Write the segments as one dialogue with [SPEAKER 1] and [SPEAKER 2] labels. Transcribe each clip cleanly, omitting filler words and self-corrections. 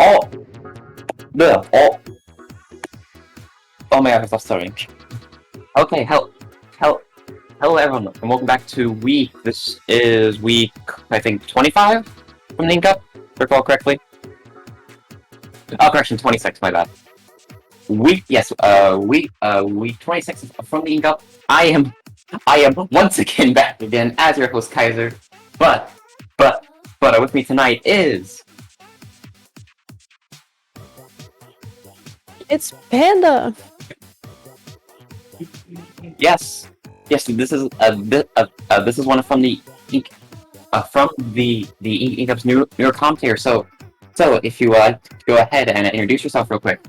[SPEAKER 1] all the all. Oh my god, I stopped stuttering. Okay, hello everyone, and welcome back to week. This is week, I think, 25 from the Ink Up, if I recall correctly. Oh, correction, 26. My bad. Week 26 from the Ink Up. I am once again back again as your host Kaiser, but with me tonight is.
[SPEAKER 2] It's Panda.
[SPEAKER 1] Yes. This is this is one from the Ink Ink Up's newer commentator. So if you go ahead and introduce yourself real quick.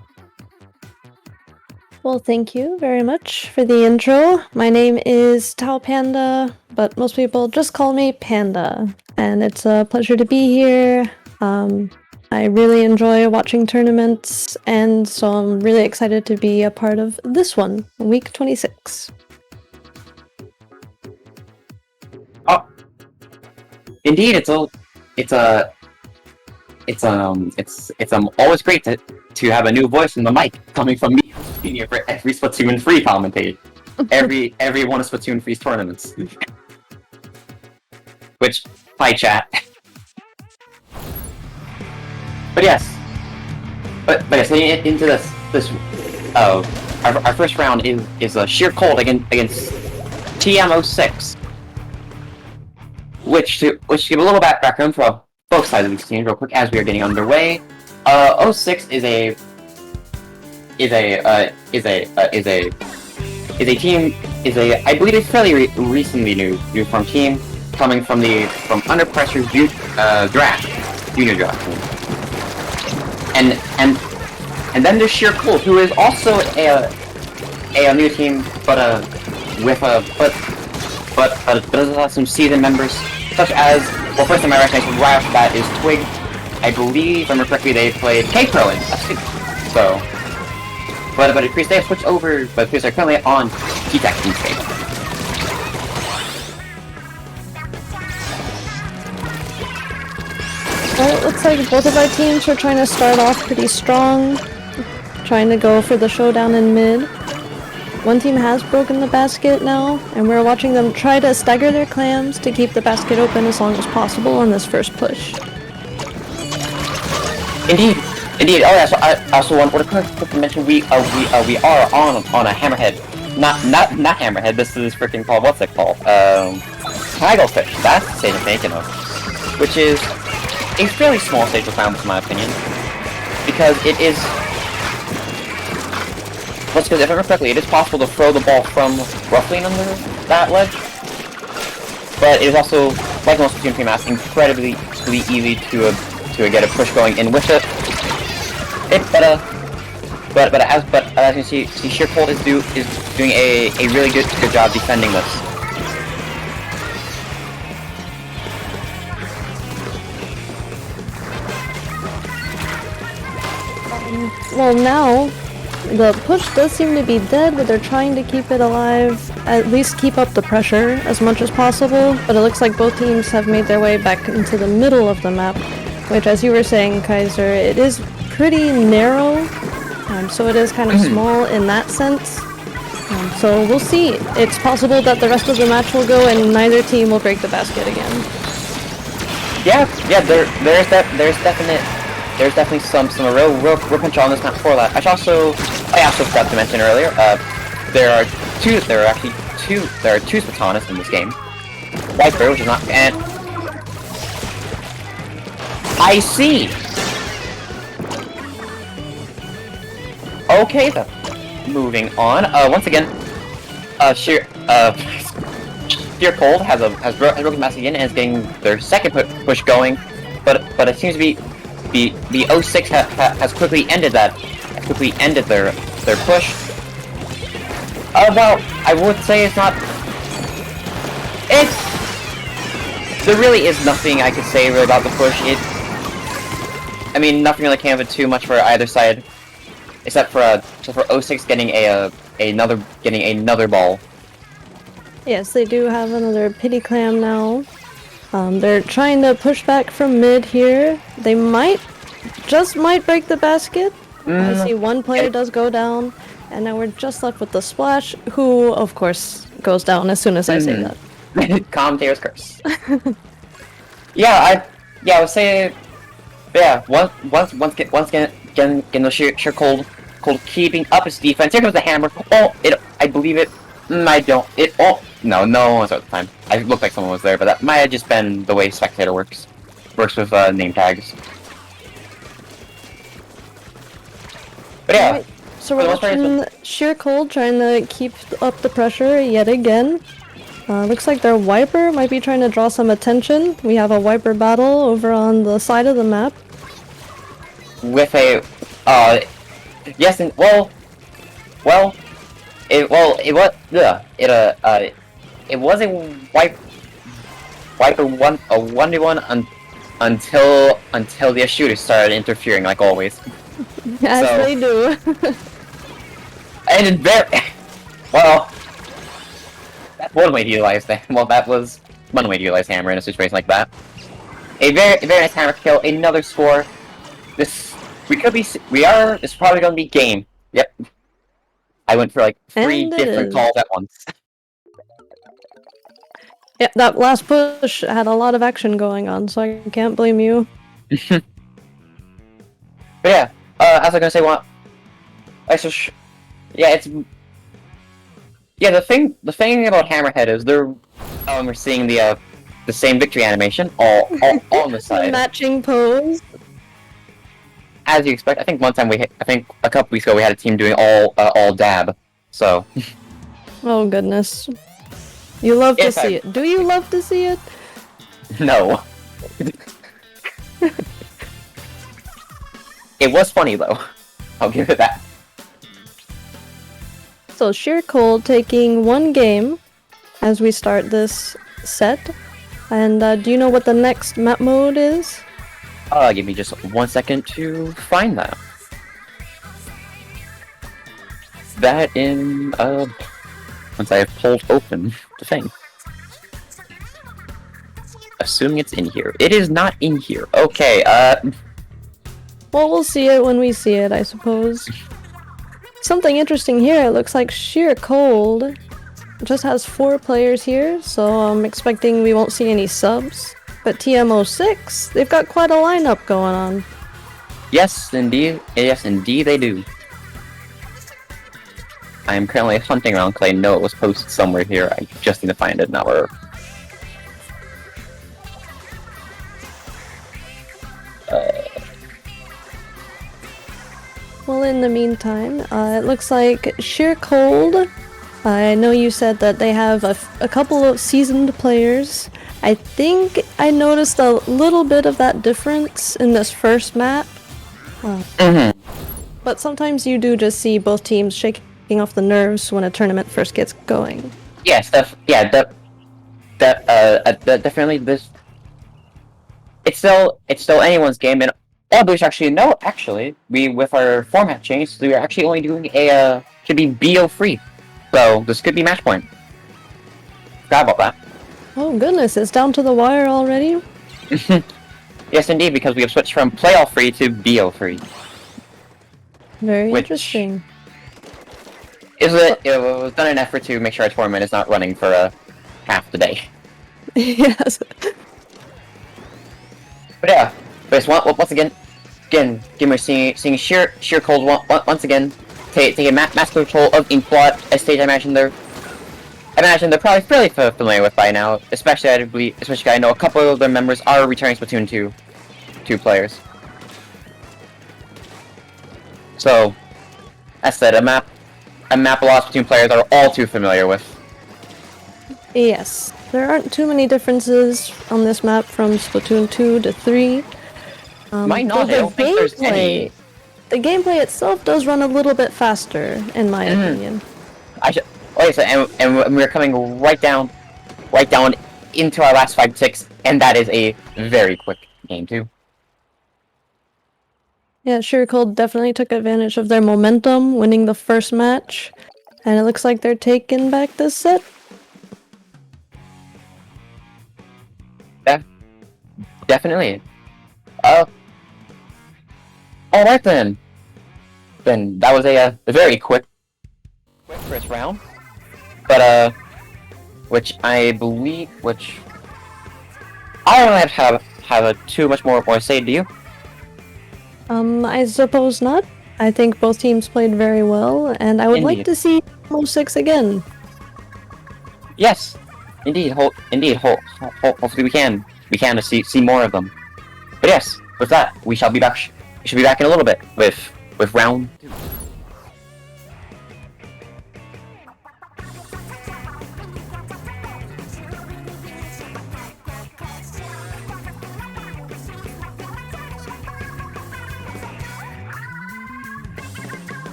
[SPEAKER 2] Well, thank you very much for the intro. My name is Tao Panda, but most people just call me Panda, and it's a pleasure to be here. I really enjoy watching tournaments, and so I'm really excited to be a part of this one, week 26.
[SPEAKER 1] Oh, indeed, it's always great to have a new voice in the mic coming from me, being here for every Splatoon 3 commentate, every one of Splatoon 3's tournaments. Which, hi chat. But yes, getting into our first round is a sheer cold against TM06. Which to give a little background for both sides of the team real quick as we are getting underway. 06 is a I believe a fairly recently new formed team coming from Under Pressure's junior draft team. And then there's Sheer Cold, who is also a new team, but does have some seasoned members, such as, well, first time I recognize right off the bat is Twig. I believe, if I remember correctly, they played K-Pro in so. But they have switched over, but they are currently on T-Tech Inkscape.
[SPEAKER 2] Well, it looks like both of our teams are trying to start off pretty strong, trying to go for the showdown in mid. One team has broken the basket now, and we're watching them try to stagger their clams to keep the basket open as long as possible on this first push.
[SPEAKER 1] Indeed. Oh yeah. So I also want to mention we are on a hammerhead, not hammerhead. This is freaking called, what's it called? Hagglefish. That's the stage I'm thinking of, which is a fairly small stage of clowns in my opinion, because it is. Let's go. If I remember correctly, it is possible to throw the ball from roughly under that ledge, but it is also, like most Splatoon 3 maps, incredibly easy to get a push going in with it. But as you see, Sheer Cold is doing a really good job defending this.
[SPEAKER 2] Well, now the push does seem to be dead, but they're trying to keep it alive, at least keep up the pressure as much as possible. But it looks like both teams have made their way back into the middle of the map, which, as you were saying, Kaiser, it is pretty narrow, so it is kind of small in that sense. So we'll see. It's possible that the rest of the match will go and neither team will break the basket again.
[SPEAKER 1] Yeah. There's definitely some real potential on this map for that. I also forgot to mention earlier. There are two Splatonists in this game. Viper, which is not, and I see. Okay then. Moving on. Once again, Sheer Cold has broken mass again and is getting their second push going, but it seems to be the 06 has quickly ended their push. Well, I would say there really is nothing I could say really about the push. I mean, nothing really came of it too much for either side, except for 06 getting another ball.
[SPEAKER 2] Yes, they do have another pity clam now. They're trying to push back from mid here. They might just might break the basket. I see one player
[SPEAKER 1] it-
[SPEAKER 2] does go down, and now we're just left with the Splash, who, of course, goes down as soon as I say that.
[SPEAKER 1] Commentator's curse. I would say, yeah. Once again, the sheer cold keeping up its defense. Here comes the hammer. Oh, I believe it. I don't. No one was at the time. I looked like someone was there, but that might have just been the way Spectator works with name tags. But yeah.
[SPEAKER 2] Alright, so we're watching Sheer Cold trying to keep up the pressure yet again. Looks like their Wiper might be trying to draw some attention. We have a Wiper battle over on the side of the map.
[SPEAKER 1] With a, yes, and it was a Wiper 1v1 until the shooters started interfering, like always.
[SPEAKER 2] As
[SPEAKER 1] So-
[SPEAKER 2] they do.
[SPEAKER 1] And it very well. That's one way to utilize that. Well, that was one way to utilize hammer in a situation like that. A very nice hammer kill. Another score. This is probably gonna be game. Yep. I went for like 3
[SPEAKER 2] And it
[SPEAKER 1] different
[SPEAKER 2] is.
[SPEAKER 1] calls at once.
[SPEAKER 2] Yeah, that last push had a lot of action going on, so I can't blame you.
[SPEAKER 1] But yeah, as I was gonna say, the thing about Hammerhead is we're seeing the same victory animation all on the side.
[SPEAKER 2] Matching pose.
[SPEAKER 1] As you expect. I think a couple weeks ago we had a team doing all dab. So
[SPEAKER 2] Oh goodness. You love to
[SPEAKER 1] Yes,
[SPEAKER 2] see it. Do you love to see it?
[SPEAKER 1] no. It was funny though. I'll give it that.
[SPEAKER 2] So Sheer Cold taking one game as we start this set. And do you know what the next map mode is?
[SPEAKER 1] Give me just 1 second to find that. That in once I have pulled open the thing. Assuming it's in here. It is not in here. Okay,
[SPEAKER 2] Well, we'll see it when we see it, I suppose. Something interesting here, it looks like Sheer Cold just has 4 players here, so I'm expecting we won't see any subs. But TMO6, they've got quite a lineup going on.
[SPEAKER 1] yes indeed they do. I am currently hunting around because I know it was posted somewhere here. I just need to find it now.
[SPEAKER 2] Well, in the meantime, it looks like Sheer Cold. I know you said that they have a couple of seasoned players. I think I noticed a little bit of that difference in this first map. But sometimes you do just see both teams shaking off the nerves when a tournament first gets going.
[SPEAKER 1] Yes, definitely this. It's still anyone's game, and there's actually no. Actually, with our format change, we are actually only doing should be BO free, so this could be match point. Forgot about that.
[SPEAKER 2] Oh goodness, it's down to the wire already?
[SPEAKER 1] Yes, indeed, because we have switched from playoff free to BO free.
[SPEAKER 2] Very
[SPEAKER 1] Which-
[SPEAKER 2] interesting.
[SPEAKER 1] It was done in an effort to make sure our tournament is not running for half the day.
[SPEAKER 2] Yes.
[SPEAKER 1] But yeah, once again, we're seeing sheer cold once again taking master control of Inkblot, a stage I imagine they're probably fairly familiar with by now. Especially I know a couple of their members are returning Splatoon 2 players. So, as said, a map a lot of Splatoon players are all too familiar with.
[SPEAKER 2] Yes. There aren't too many differences on this map from Splatoon 2 to 3.
[SPEAKER 1] Might not,
[SPEAKER 2] though
[SPEAKER 1] I don't think there's any.
[SPEAKER 2] The gameplay itself does run a little bit faster, in my opinion.
[SPEAKER 1] And we're coming right down into our last 5 ticks, and that is a very quick game too.
[SPEAKER 2] Yeah, Sheer Cold definitely took advantage of their momentum, winning the first match. And it looks like they're taking back this set.
[SPEAKER 1] Definitely. All right then. Then that was a very quick first round, but which I believe, which I don't have too much more to say. Do you?
[SPEAKER 2] I suppose not. I think both teams played very well, and I would like
[SPEAKER 1] Indeed.
[SPEAKER 2] to see 06 again.
[SPEAKER 1] Yes, indeed. Hopefully we can see more of them. But yes, with that, we shall be back. We should be back in a little bit with round 2.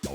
[SPEAKER 3] Go.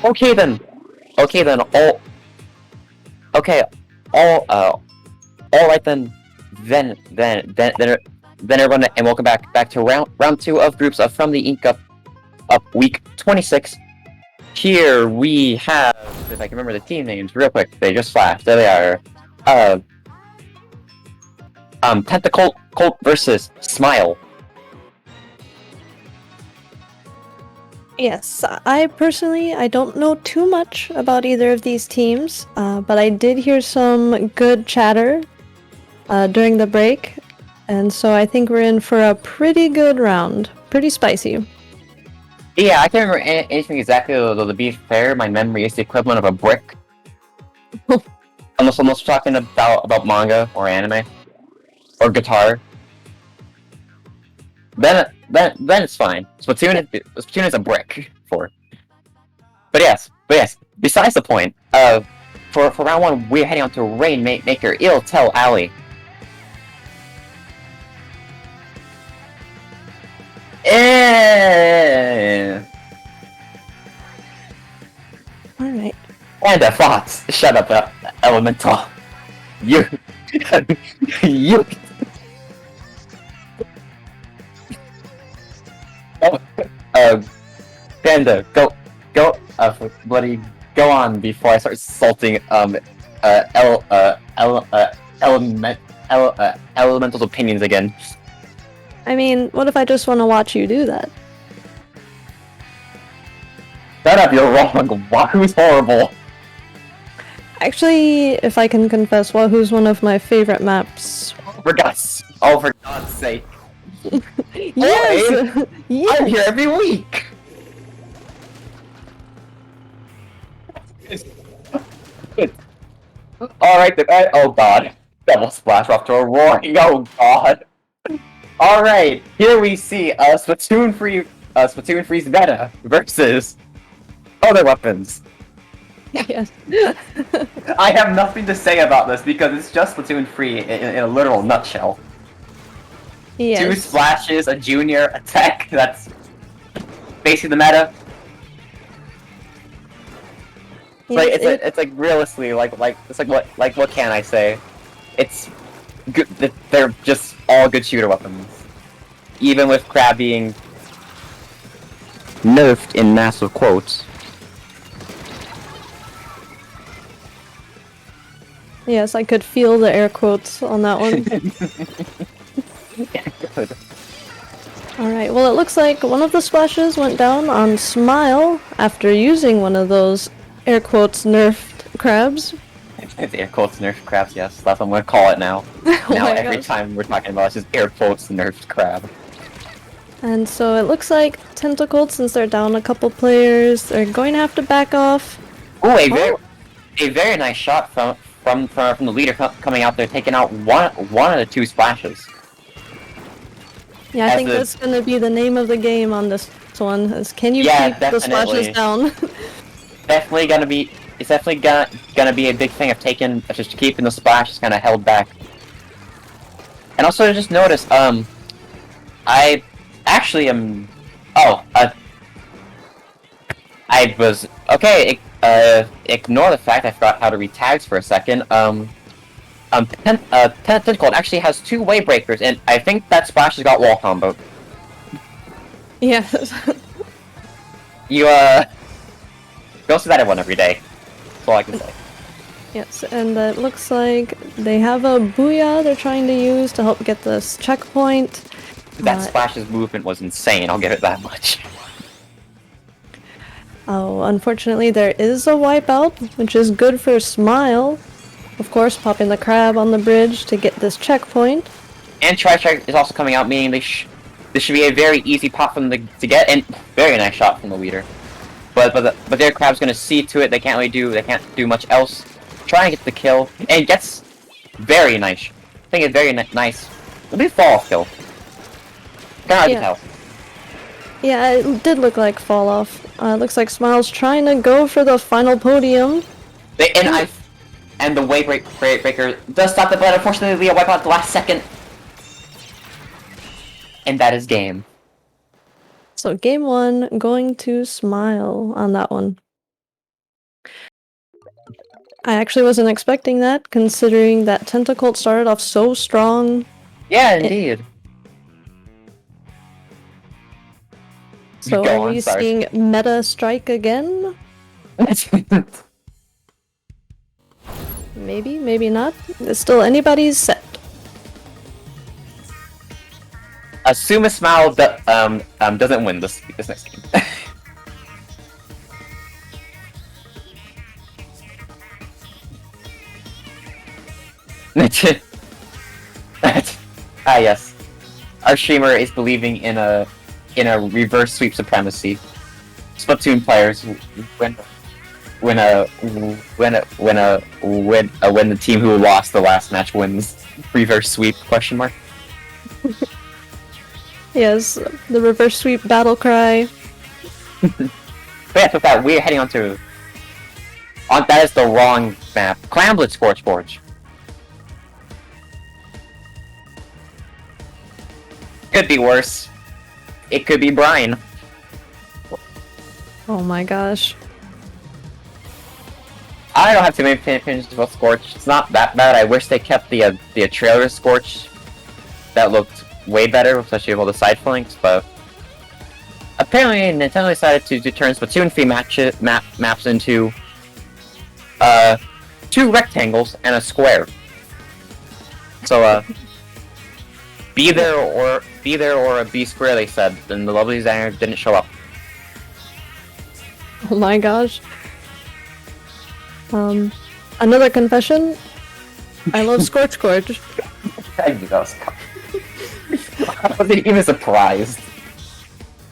[SPEAKER 1] Okay then. Okay then. All. Okay. All. All right then. Then everyone, and welcome back to round two of groups of from the Ink Up week 26. Here we have, if I can remember the team names real quick, they just flashed. There they are. Tentacle Colt versus Smile.
[SPEAKER 2] Yes, I personally, I don't know too much about either of these teams, but I did hear some good chatter during the break, and so I think we're in for a pretty good round. Pretty spicy.
[SPEAKER 1] Yeah, I can't remember anything exactly, though to be fair, my memory is the equivalent of a brick. Unless we're talking about manga or anime. Or guitar. Then it's fine. Splatoon is a brick for. But yes. Besides the point, for round 1, we're heading on to Rainmaker. Ill Tell Alley.
[SPEAKER 2] Alright.
[SPEAKER 1] And the Fox. Shut up, Elemental. You. You. Panda, go, bloody, go on before I start insulting, Elemental's opinions again.
[SPEAKER 2] I mean, what if I just want to watch you do that?
[SPEAKER 1] Shut up, you're wrong. Wahoo's horrible.
[SPEAKER 2] Actually, if I can confess, Wahoo's one of my favorite maps.
[SPEAKER 1] For God's sake.
[SPEAKER 2] Yes! Yes!
[SPEAKER 1] I'm here every week! Alright, oh god. Double splash off to a roaring, oh god. Alright, here we see Splatoon 3's meta versus other weapons.
[SPEAKER 2] Yes.
[SPEAKER 1] I have nothing to say about this because it's just Splatoon 3 in a literal nutshell.
[SPEAKER 2] Yes.
[SPEAKER 1] 2 splashes, a junior, attack, that's basically the meta. It's like realistically, what can I say? It's good, they're just all good shooter weapons. Even with Crab being nerfed in massive quotes.
[SPEAKER 2] Yes, I could feel the air quotes on that one.
[SPEAKER 1] Yeah, good.
[SPEAKER 2] Alright, well it looks like one of the splashes went down on Smile after using one of those air quotes nerfed crabs.
[SPEAKER 1] It's air quotes nerfed crabs, yes. That's what I'm gonna call it now.
[SPEAKER 2] Oh
[SPEAKER 1] Now
[SPEAKER 2] my
[SPEAKER 1] every
[SPEAKER 2] gosh.
[SPEAKER 1] time we're talking about it, it's just air quotes nerfed crab.
[SPEAKER 2] And so it looks like Tentacled, since they're down a couple players, they're going to have to back off.
[SPEAKER 1] Ooh, a very nice shot from the leader coming out there, taking out one of the 2 splashes.
[SPEAKER 2] Yeah, I
[SPEAKER 1] As
[SPEAKER 2] think
[SPEAKER 1] the-
[SPEAKER 2] that's going to be the name of the game on this one, is can you
[SPEAKER 1] Yeah,
[SPEAKER 2] keep the splashes
[SPEAKER 1] definitely.
[SPEAKER 2] down?
[SPEAKER 1] It's definitely gonna be a big thing of just keeping the splashes kind of held back. And also just notice, I actually am. Oh, I was okay. Ignore the fact I forgot how to read tags for a second. Tentacled actually has 2 wave breakers, and I think that splash has got wall combo.
[SPEAKER 2] Yes.
[SPEAKER 1] You don't see that in one every day. That's all I can say.
[SPEAKER 2] Yes, and it looks like they have a Booyah they're trying to use to help get this checkpoint.
[SPEAKER 1] That splash's movement was insane. I'll give it that much.
[SPEAKER 2] Oh, unfortunately there is a wipeout, which is good for Smile. Of course, popping the crab on the bridge to get this checkpoint.
[SPEAKER 1] And Tri-Strike is also coming out, meaning this should be a very easy pop from to get, and very nice shot from the leader. But their crab's gonna see to it. They can't do much else. Try and get the kill, and it gets very nice. I think it's very nice. It'll be a fall off kill. Kinda hard to tell.
[SPEAKER 2] Yeah, it did look like fall off. Looks like Smile's trying to go for the final podium.
[SPEAKER 1] And the wave breaker does stop it, but unfortunately, a wipe out at the last second. And that is game.
[SPEAKER 2] So game 1 going to Smile on that one. I actually wasn't expecting that, considering that Tentacled started off so strong.
[SPEAKER 1] Yeah, indeed.
[SPEAKER 2] So
[SPEAKER 1] Go
[SPEAKER 2] are
[SPEAKER 1] on,
[SPEAKER 2] we
[SPEAKER 1] sorry.
[SPEAKER 2] seeing meta strike again? Maybe, maybe not. It's still anybody's set.
[SPEAKER 1] Assume a smile doesn't win this next game. Yes. Our streamer is believing in a reverse sweep supremacy. Splatoon players when the team who lost the last match wins. Reverse sweep question mark.
[SPEAKER 2] Yes, the reverse sweep battle cry.
[SPEAKER 1] yes, with that, we're heading on to... that is the wrong map. Clamblitz Scorch Forge. Could be worse. It could be Brian.
[SPEAKER 2] Oh my gosh.
[SPEAKER 1] I don't have too many opinions about Scorch. It's not that bad. I wish they kept the trailer Scorch. That looked way better, especially with all the side flanks, but... Apparently, Nintendo decided to turn Splatoon 3 maps into... 2 rectangles and a square. So, be there or be square, they said, and the lovely designer didn't show up.
[SPEAKER 2] Oh my gosh. Another confession. I love Scorch Scorch.
[SPEAKER 1] I wasn't even surprised.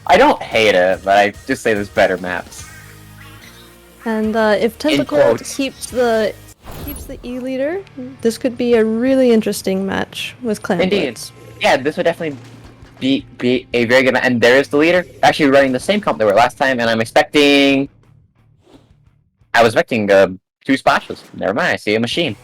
[SPEAKER 1] I don't hate it, but I just say there's better maps.
[SPEAKER 2] And if Tentacle keeps the E leader, this could be a really interesting match with Clamblitz.
[SPEAKER 1] Indeed. Yeah, this would definitely be a very good match. And there is the leader, actually running the same comp they were last time, and I was expecting 2 splashes. Never mind, I see a machine.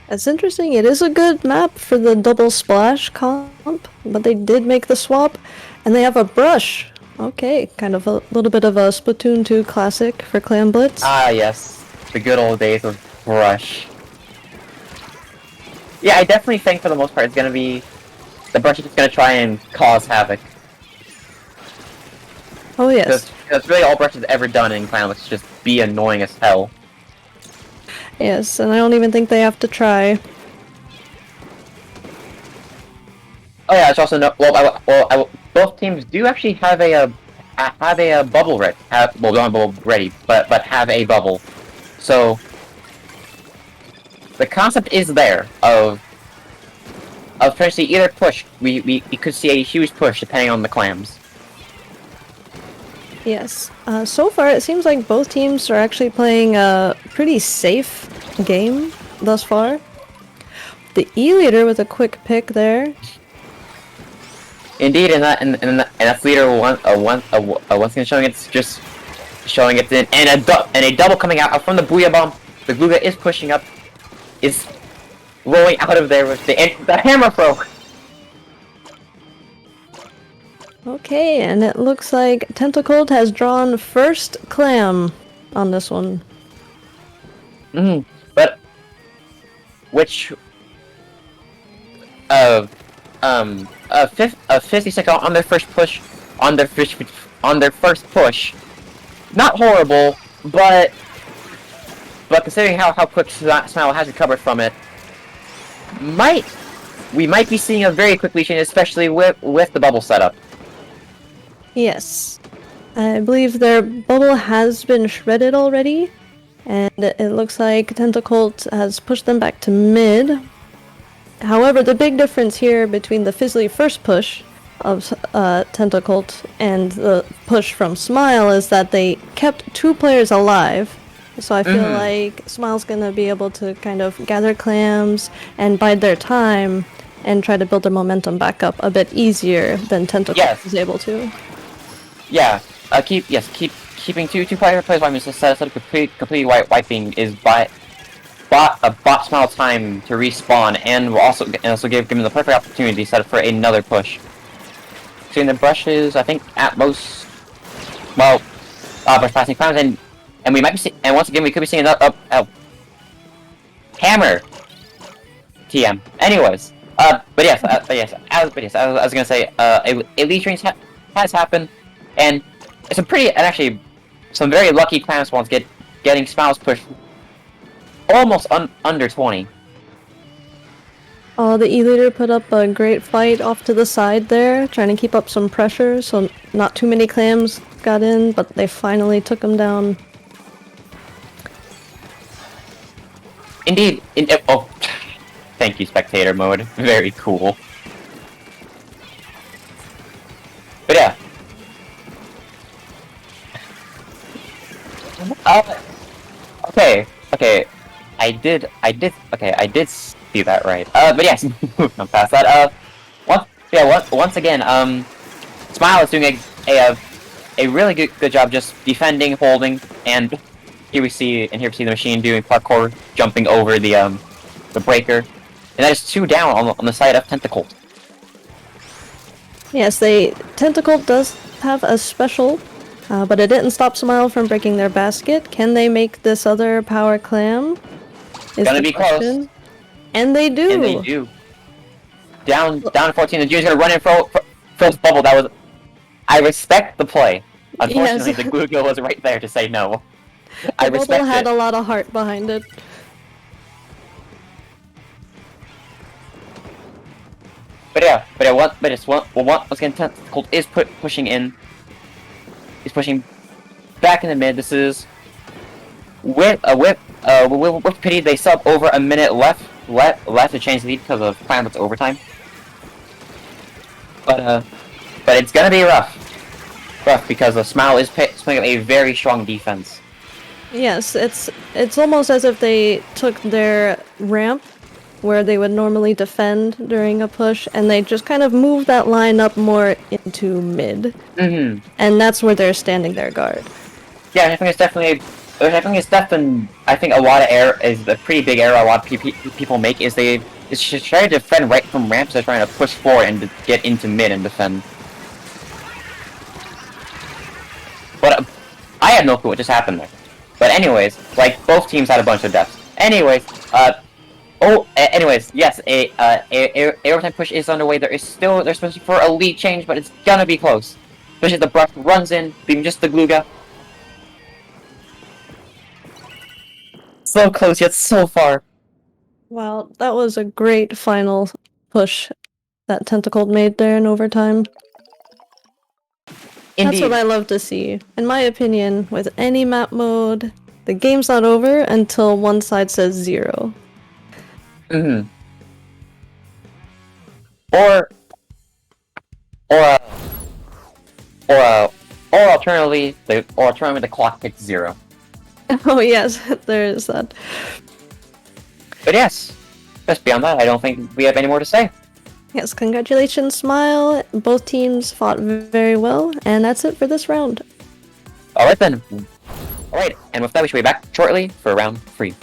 [SPEAKER 2] That's interesting. It is a good map for the double splash comp, but they did make the swap, and they have a brush. Okay, kind of a little bit of a Splatoon 2 classic for Clamblitz.
[SPEAKER 1] Ah, yes. The good old days of brush. Yeah, I definitely think for the most part it's gonna be... The brush is just gonna try and cause havoc.
[SPEAKER 2] Oh yes.
[SPEAKER 1] That's really all brush has ever done in Clamblitz, just be annoying as hell.
[SPEAKER 2] Yes, and I don't even think they have to try.
[SPEAKER 1] Oh yeah, it's also no. Both teams do actually have a bubble ready. Not bubble ready, but have a bubble. So the concept is there of potentially either push. We could see a huge push depending on the clams.
[SPEAKER 2] Yes. So far, it seems like both teams are actually playing a pretty safe game thus far. The E-leader with a quick pick there.
[SPEAKER 1] Indeed, and that's leader once again showing it in, and a double coming out from the Booyah Bomb. The Booyah is pushing up, is rolling out of there with the hammer throw.
[SPEAKER 2] Okay, and it looks like Tentacled has drawn first clam on this one.
[SPEAKER 1] But which 50 second on their first push, on their first push. Not horrible, but considering how quick Smile has recovered from it, we might be seeing a very quick leashing, especially with the bubble setup.
[SPEAKER 2] Yes. I believe their bubble has been shredded already, and it looks like Tentacult has pushed them back to mid. However, the big difference here between the Fizzly first push of Tentacult and the push from Smile is that they kept 2 players alive. So I feel like Smile's gonna be able to kind of gather clams and bide their time and try to build their momentum back up a bit easier than Tentacult was able to.
[SPEAKER 1] Yeah, keeping two players by me to set up completely wiping is bot Smile time to respawn, and will also give him the perfect opportunity to set up for another push. Seeing the brushes, I think at most, brush passing clowns, and we might be once again we could be seeing another hammer TM. Anyways, I was gonna say elite trains has happened. And it's actually some very lucky clam spawns getting Smiles pushed almost under 20.
[SPEAKER 2] Oh, the E-leader put up a great fight off to the side there, trying to keep up some pressure, so not too many clams got in, but they finally took him down.
[SPEAKER 1] Indeed. Thank you, spectator mode. Very cool. But yeah. Okay. I did see that right. But yes, moving past that. Once again, Smile is doing a really good job just defending, holding, and here we see the machine doing parkour, jumping over the breaker, and that is 2 down on the side of Tentacle.
[SPEAKER 2] Yes, Tentacle does have a special, but it didn't stop Smile from breaking their basket. Can they make this other power clam? Is
[SPEAKER 1] Gonna
[SPEAKER 2] the
[SPEAKER 1] be
[SPEAKER 2] question.
[SPEAKER 1] close.
[SPEAKER 2] And they do!
[SPEAKER 1] And they do. Down 14, the Junior's gonna run in first bubble. That was... I respect the play. Unfortunately,
[SPEAKER 2] Yes.
[SPEAKER 1] the Google was right there to say no. I
[SPEAKER 2] The
[SPEAKER 1] respect
[SPEAKER 2] bubble had
[SPEAKER 1] it.
[SPEAKER 2] a lot of heart behind it.
[SPEAKER 1] Once again, Tentacle is pushing in. He's pushing back in the mid. This is with pity. They sub over a minute left to change the lead because of Clambett's overtime. But it's gonna be rough because the Smile is playing a very strong defense.
[SPEAKER 2] Yes, it's almost as if they took their ramp where they would normally defend during a push, and they just kind of moved that line up more into mid.
[SPEAKER 1] Mm-hmm.
[SPEAKER 2] And that's where they're standing their guard.
[SPEAKER 1] Yeah, I think it's definitely I think a lot of error is a pretty big error a lot of people make is they just try to defend right from ramps. They're trying to push forward and to get into mid and defend. But I had no clue what just happened there. But anyways, like both teams had a bunch of deaths. Anyways, yes, a overtime push is underway. They're supposed for a lead change, but it's gonna be close. Especially if the brush runs in, being just the Gluga. So close yet so far.
[SPEAKER 2] Wow, that was a great final push that Tentacle made there in overtime.
[SPEAKER 1] Indeed.
[SPEAKER 2] That's what I love to see. In my opinion, with any map mode, the game's not over until one side says 0.
[SPEAKER 1] Mm-hmm. Or alternatively, the clock hits 0.
[SPEAKER 2] Oh yes, there is that.
[SPEAKER 1] But yes, just beyond that, I don't think we have any more to say.
[SPEAKER 2] Yes, congratulations, Smile. Both teams fought very well, and that's it for this round.
[SPEAKER 1] Alright then. Alright, and with that we should be back shortly for round 3.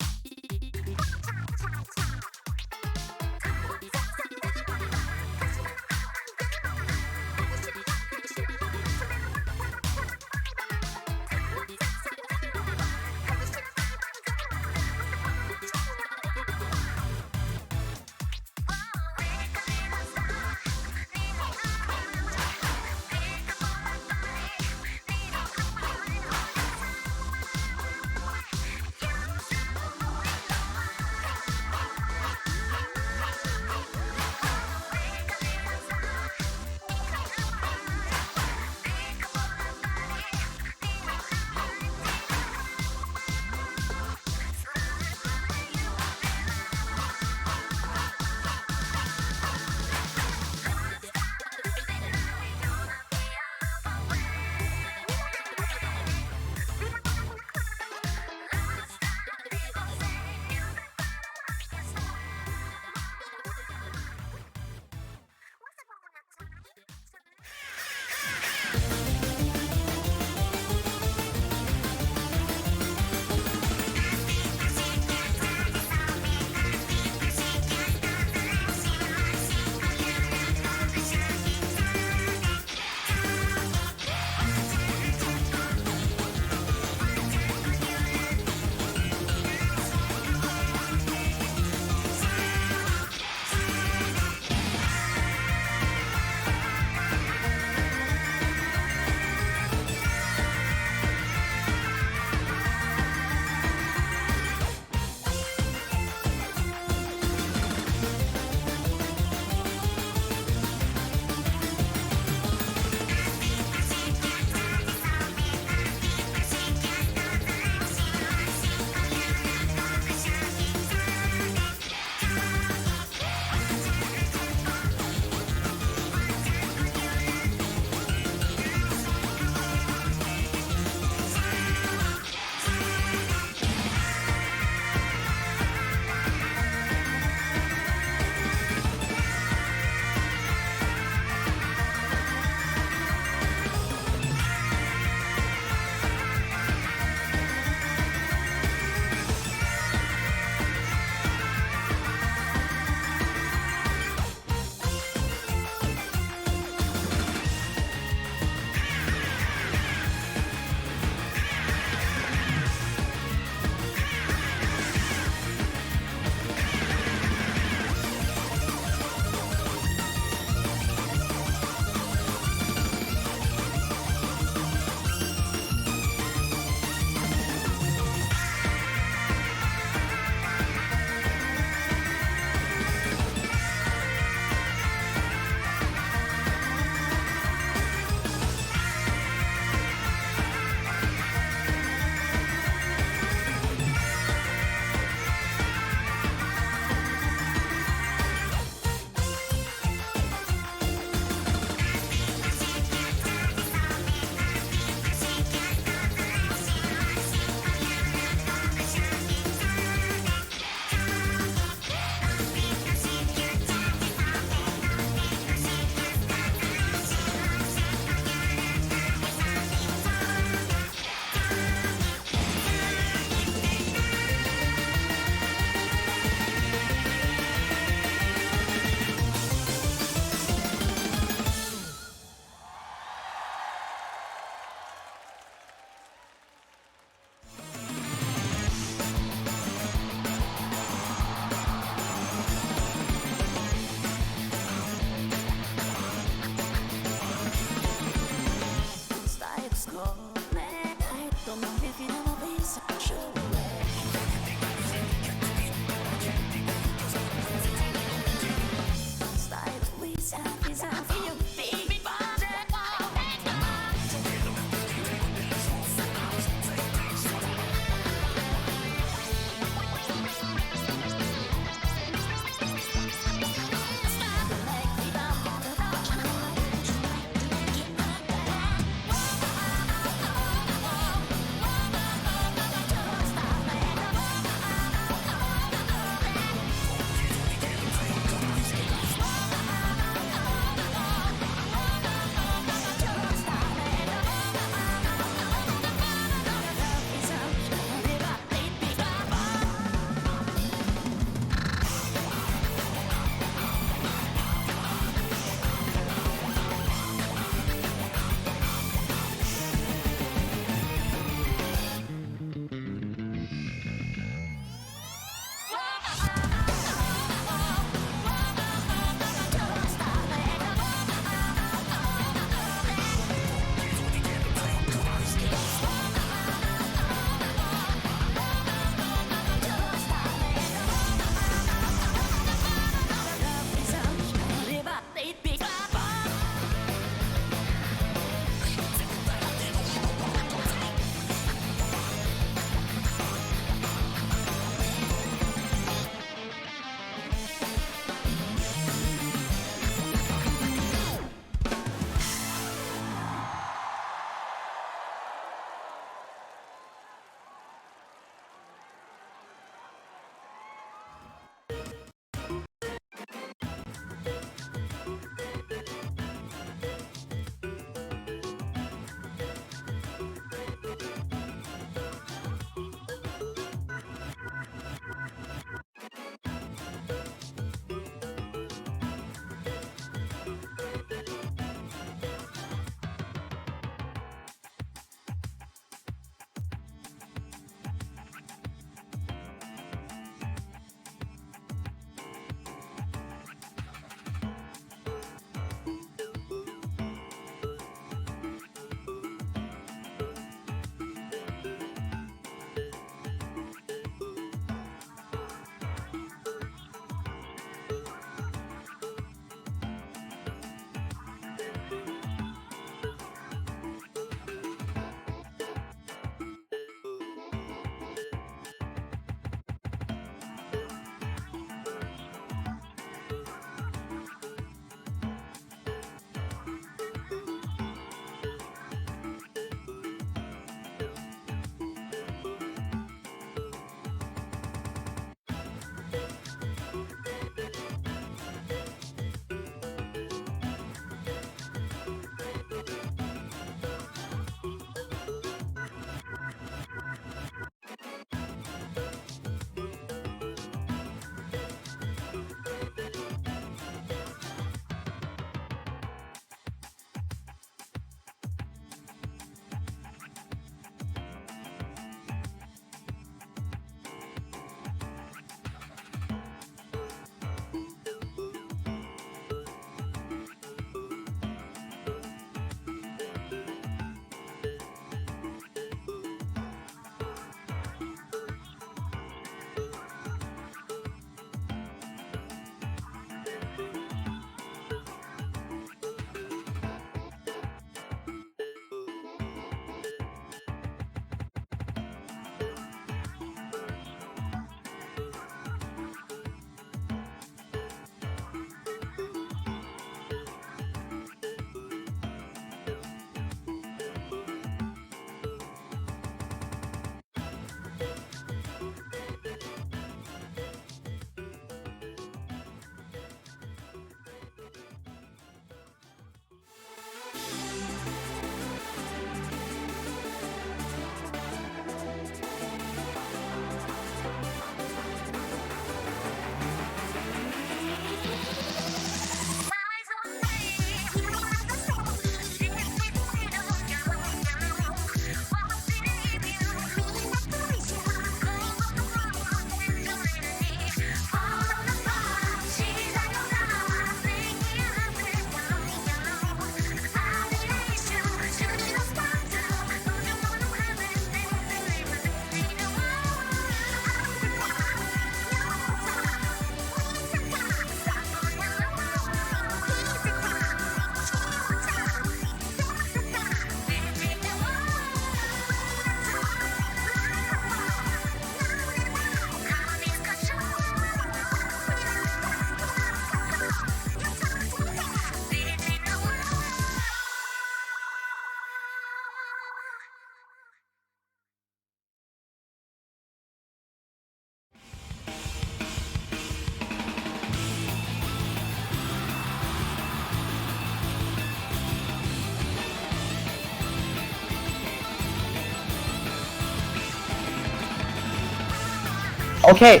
[SPEAKER 1] Okay.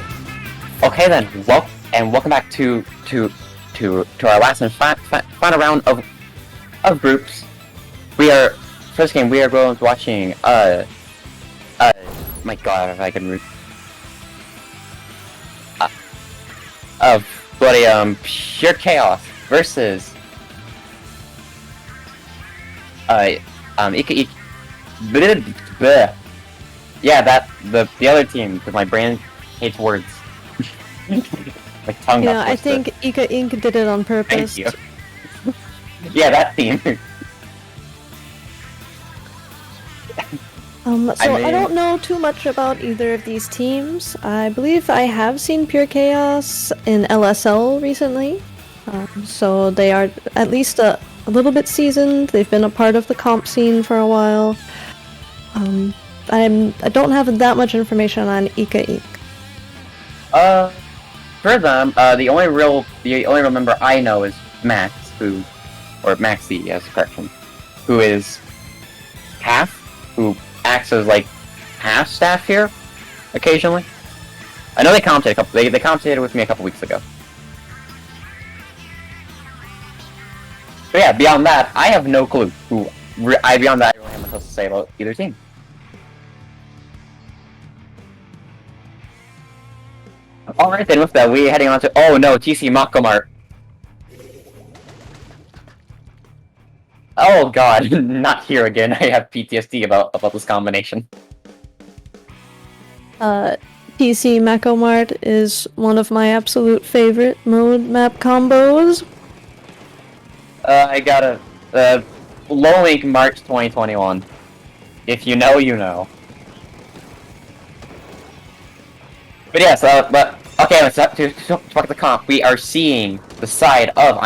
[SPEAKER 1] Okay then. Welcome back to our last and final round of groups. First game we are going to watching my god, if I can read of bloody Pure Chaos versus Ika bleh. Yeah, that the other team, because my brain hates words. My tongue got
[SPEAKER 2] I
[SPEAKER 1] twisted.
[SPEAKER 2] think Ika Inc. did it on purpose.
[SPEAKER 1] Thank you. Yeah, that team.
[SPEAKER 2] I don't know too much about either of these teams. I believe I have seen Pure Chaos in LSL recently. So they are at least a little bit seasoned. They've been a part of the comp scene for a while. I don't have that much information on Ika Inc.
[SPEAKER 1] For them, the only real member I know is Max, or Maxie, yes, correction, who is who acts as like half staff here, occasionally. I know they commentated with me a couple weeks ago. But yeah, beyond that, I have no clue beyond that, I don't have much else to say about either team. Alright then, with that, we're heading on to... Oh no, TC Makomart. Oh god, not here again. I have PTSD about this combination.
[SPEAKER 2] PC Macomart is one of my absolute favorite mode map combos.
[SPEAKER 1] I got a... Low Link March 2021. If you know, you know. But yes, okay, let's to talk the comp. We are seeing the side of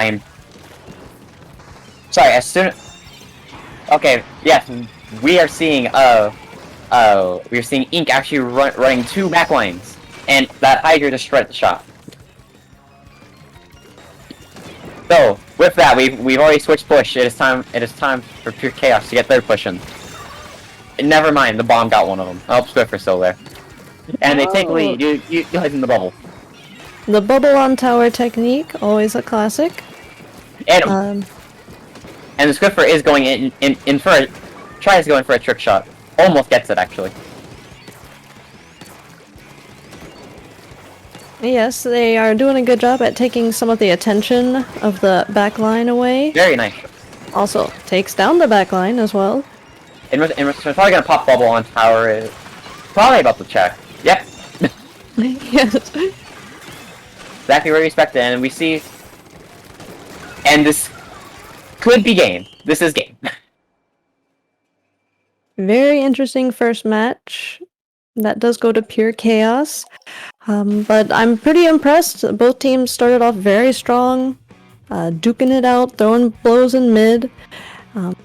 [SPEAKER 1] Okay, yes, we are seeing Ink actually running two back lines, and that Hydra just shredded the shot. So with that, we've already switched push. It is time for Pure Chaos to get their push in. And never mind, the bomb got one of them. Oh, Swiffer's still there. And they take lead, utilizing the bubble.
[SPEAKER 2] The bubble on tower technique, always a classic.
[SPEAKER 1] And the Swiffer is going in for tries going for a trick shot. Almost gets it, actually.
[SPEAKER 2] Yes, they are doing a good job at taking some of the attention of the backline away.
[SPEAKER 1] Very nice.
[SPEAKER 2] Also, takes down the backline as well.
[SPEAKER 1] And we're probably gonna pop bubble on tower. Is probably about to check. Yep.
[SPEAKER 2] Yes.
[SPEAKER 1] Exactly where we expected, and we see... And this could be game. This is game.
[SPEAKER 2] Very interesting first match. That does go to Pure Chaos. But I'm pretty impressed. Both teams started off very strong, duking it out, throwing blows in mid.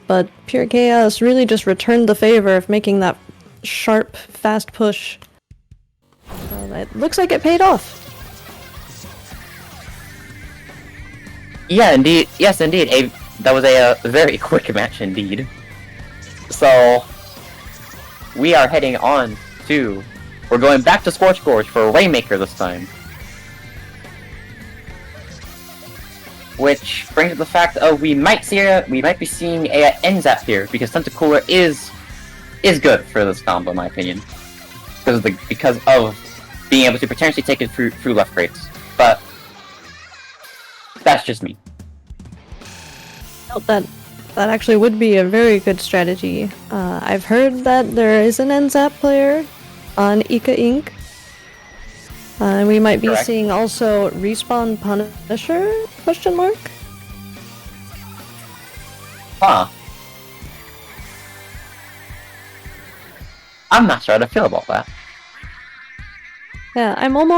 [SPEAKER 2] But Pure Chaos really just returned the favor of making that sharp, fast push. So it looks like it paid off.
[SPEAKER 1] Yeah, indeed. Yes, indeed. That was a very quick match indeed. So, we are heading on to... We're going back to Scorch Gorge for Rainmaker this time. Which brings up the fact of we might be seeing a NZAP here, because Tentacooler is good for this combo, in my opinion. Because of being able to potentially take it through left rates. But that's just me.
[SPEAKER 2] That actually would be a very good strategy. I've heard that there is an NZAP player on Ika Inc. We might be seeing also Respawn Punisher? Question mark?
[SPEAKER 1] Huh. I'm not sure how to feel about that.
[SPEAKER 2] Yeah, I'm on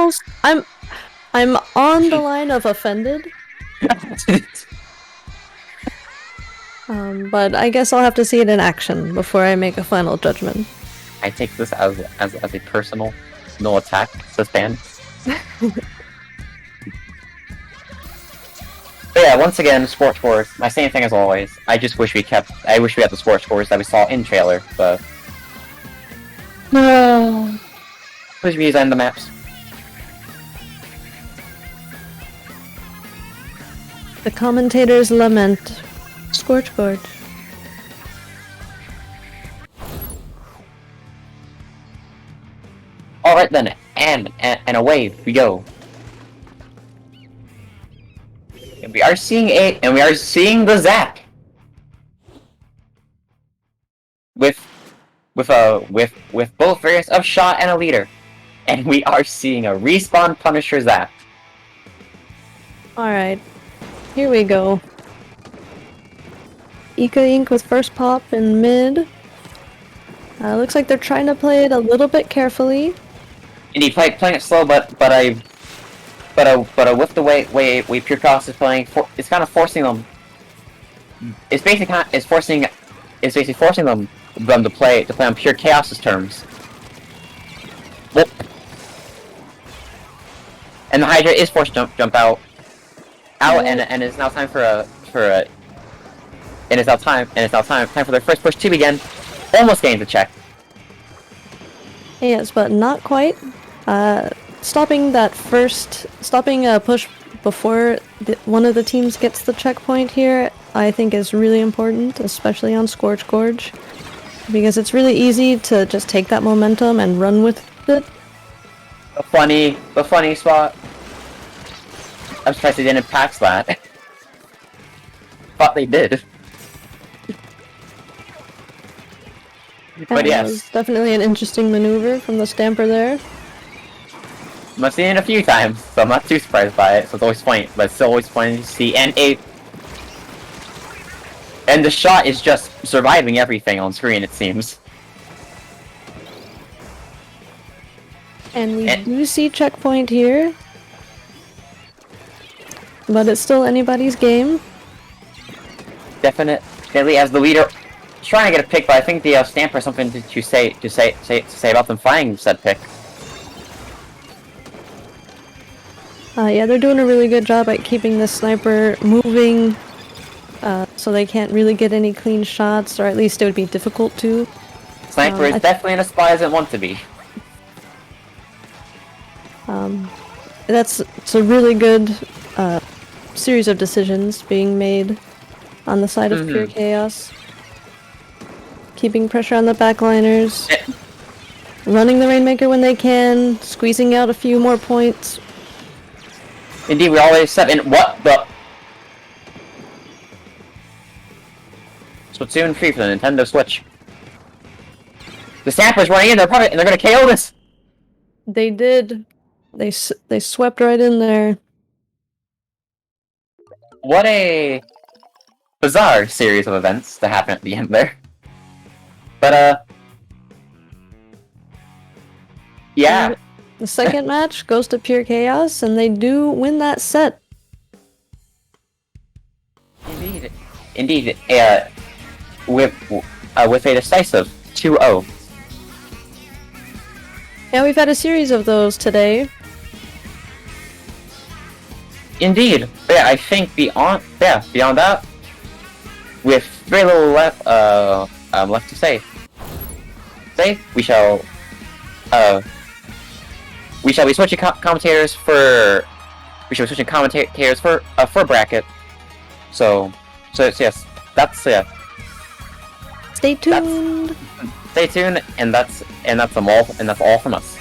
[SPEAKER 2] the line of offended. But I guess I'll have to see it in action before I make a final judgment.
[SPEAKER 1] I take this as a personal, no attack, suspend. But yeah, once again, Sports Scores, my same thing as always. I wish we had the Sports Scores that we saw in trailer, but... No. Please redesign the maps.
[SPEAKER 2] The commentators lament. Scorch Gorge.
[SPEAKER 1] Alright then, and away we go. And we are seeing the Zap. With both variants of shot and a leader. And we are seeing a respawn Punisher Zap.
[SPEAKER 2] Alright. Here we go. Ika Inc. with first pop in mid. Looks like they're trying to play it a little bit carefully.
[SPEAKER 1] Indeed, playing it slow, but with the way Pure Chaos is playing, it's kind of forcing them. It's basically forcing them to play on Pure Chaos's terms. Whoop. And the Hydra is forced to jump out, and it's now time time for their first push to begin. Almost getting the check.
[SPEAKER 2] Yes, but not quite. Stopping a push before one of the teams gets the checkpoint here, I think is really important, especially on Scorch Gorge, because it's really easy to just take that momentum and run with it.
[SPEAKER 1] The funny spot. I'm surprised they didn't patch that. Thought they did. But
[SPEAKER 2] That
[SPEAKER 1] yes.
[SPEAKER 2] was definitely an interesting maneuver from the Stamper there.
[SPEAKER 1] I've seen it a few times, so I'm not too surprised by it. So it's always funny, but it's still always funny to see. And the shot is just surviving everything on screen, it seems.
[SPEAKER 2] And we do see checkpoint here, but it's still anybody's game.
[SPEAKER 1] Definitely, as the leader, trying to get a pick, but I think the Stamper has something to say about them finding said pick.
[SPEAKER 2] Yeah, they're doing a really good job at keeping the sniper moving, so they can't really get any clean shots, or at least it would be difficult to.
[SPEAKER 1] Sniper is definitely in a spot as it wants to be.
[SPEAKER 2] It's a really good series of decisions being made on the side of Pure Chaos. Keeping pressure on the backliners, running the Rainmaker when they can, squeezing out a few more points.
[SPEAKER 1] Indeed, we always said, and what the... Splatoon 3 for the Nintendo Switch. The Stamper's running in, they're gonna KO this!
[SPEAKER 2] They did. They swept right in there.
[SPEAKER 1] What a bizarre series of events to happen at the end there. But, yeah.
[SPEAKER 2] The second match goes to Pure Chaos, and they do win that set.
[SPEAKER 1] Indeed, with a decisive 2-0.
[SPEAKER 2] Yeah, we've had a series of those today.
[SPEAKER 1] Indeed, but yeah, I think beyond that, with very little left to say, we shall be switching commentators for for bracket. So yes, that's
[SPEAKER 2] Stay tuned.
[SPEAKER 1] Stay tuned, and that's all from us.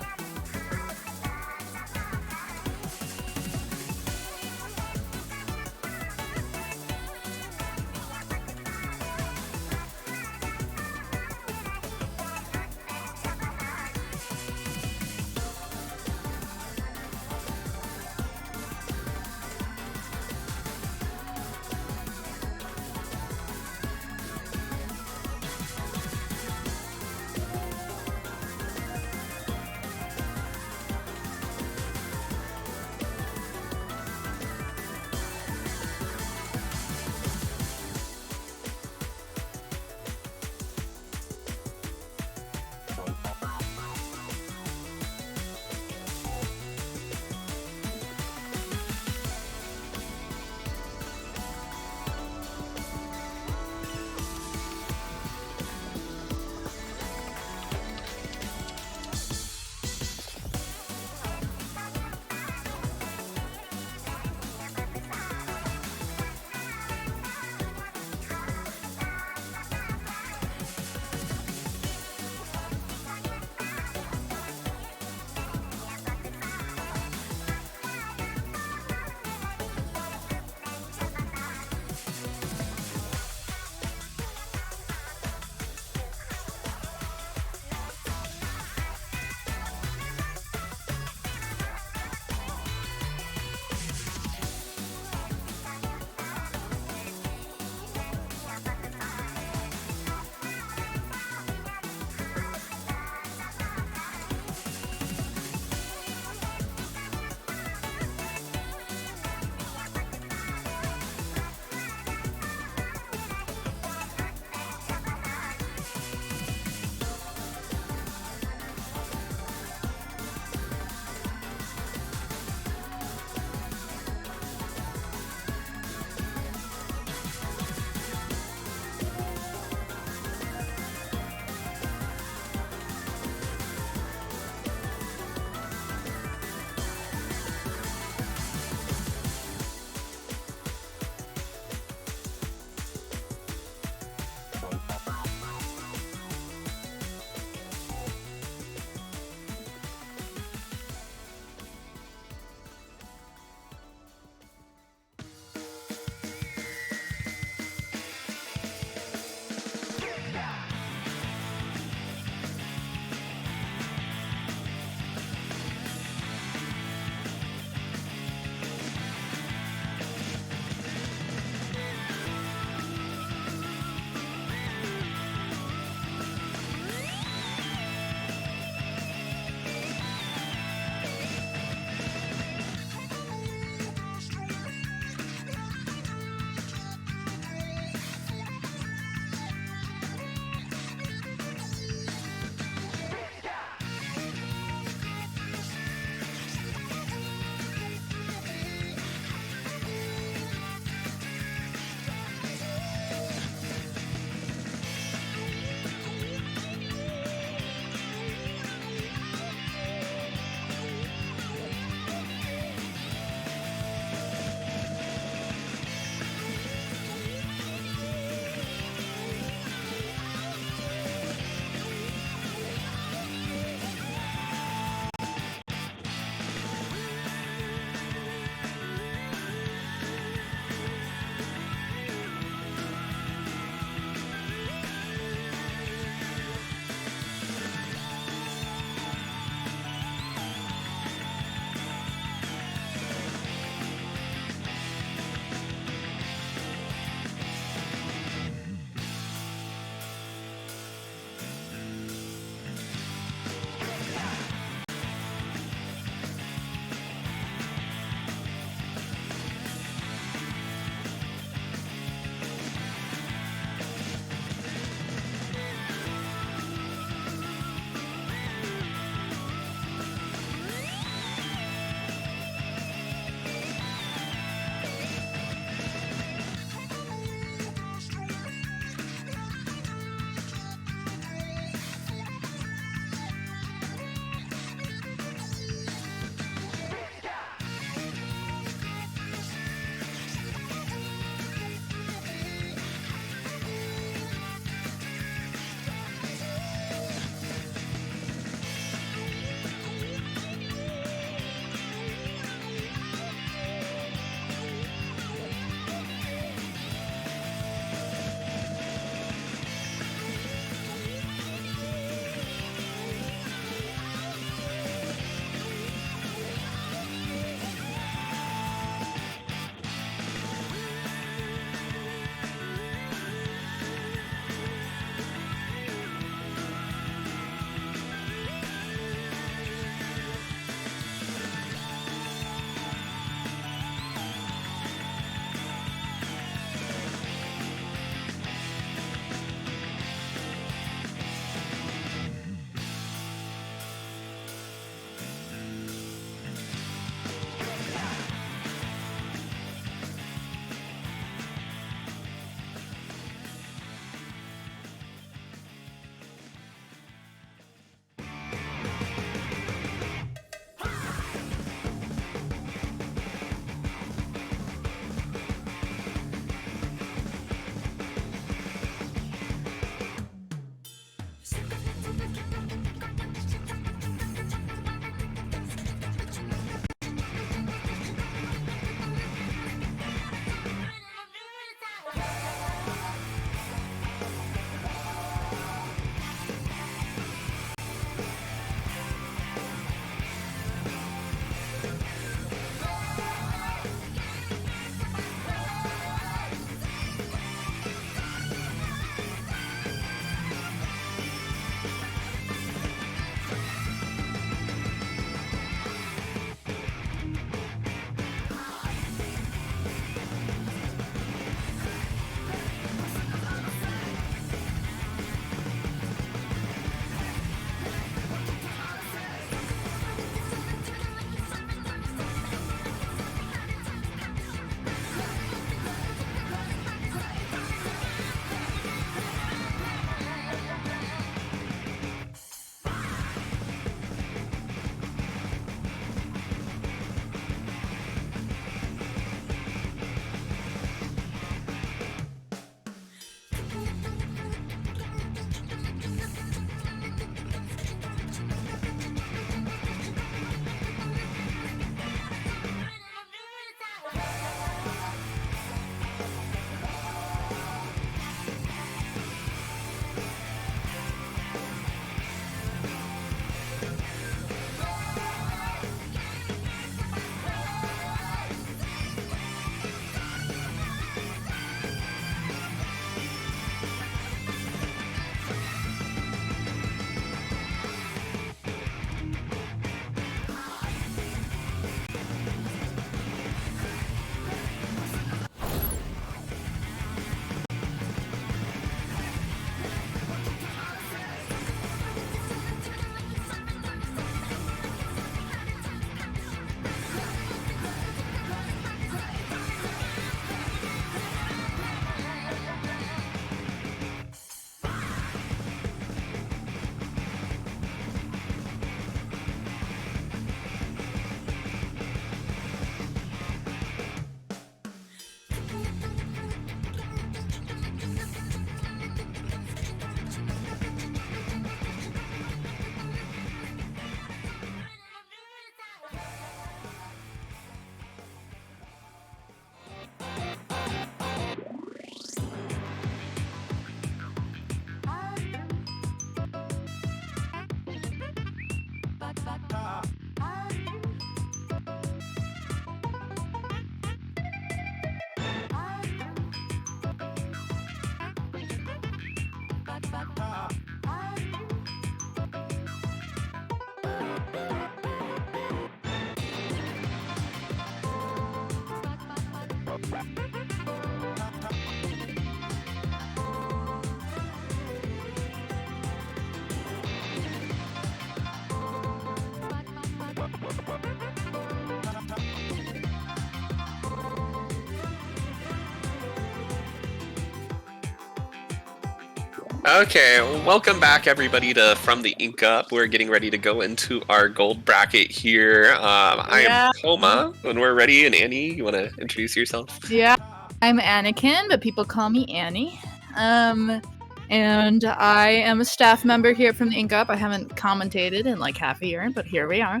[SPEAKER 3] Okay, welcome back everybody to From the Ink Up. We're getting ready to go into our gold bracket here. I am Coma when we're ready, and Annie, you want to introduce yourself?
[SPEAKER 4] Yeah, I'm Anakin, but people call me Annie. And I am a staff member here from the Ink Up. I haven't commentated in like half a year, but here we are.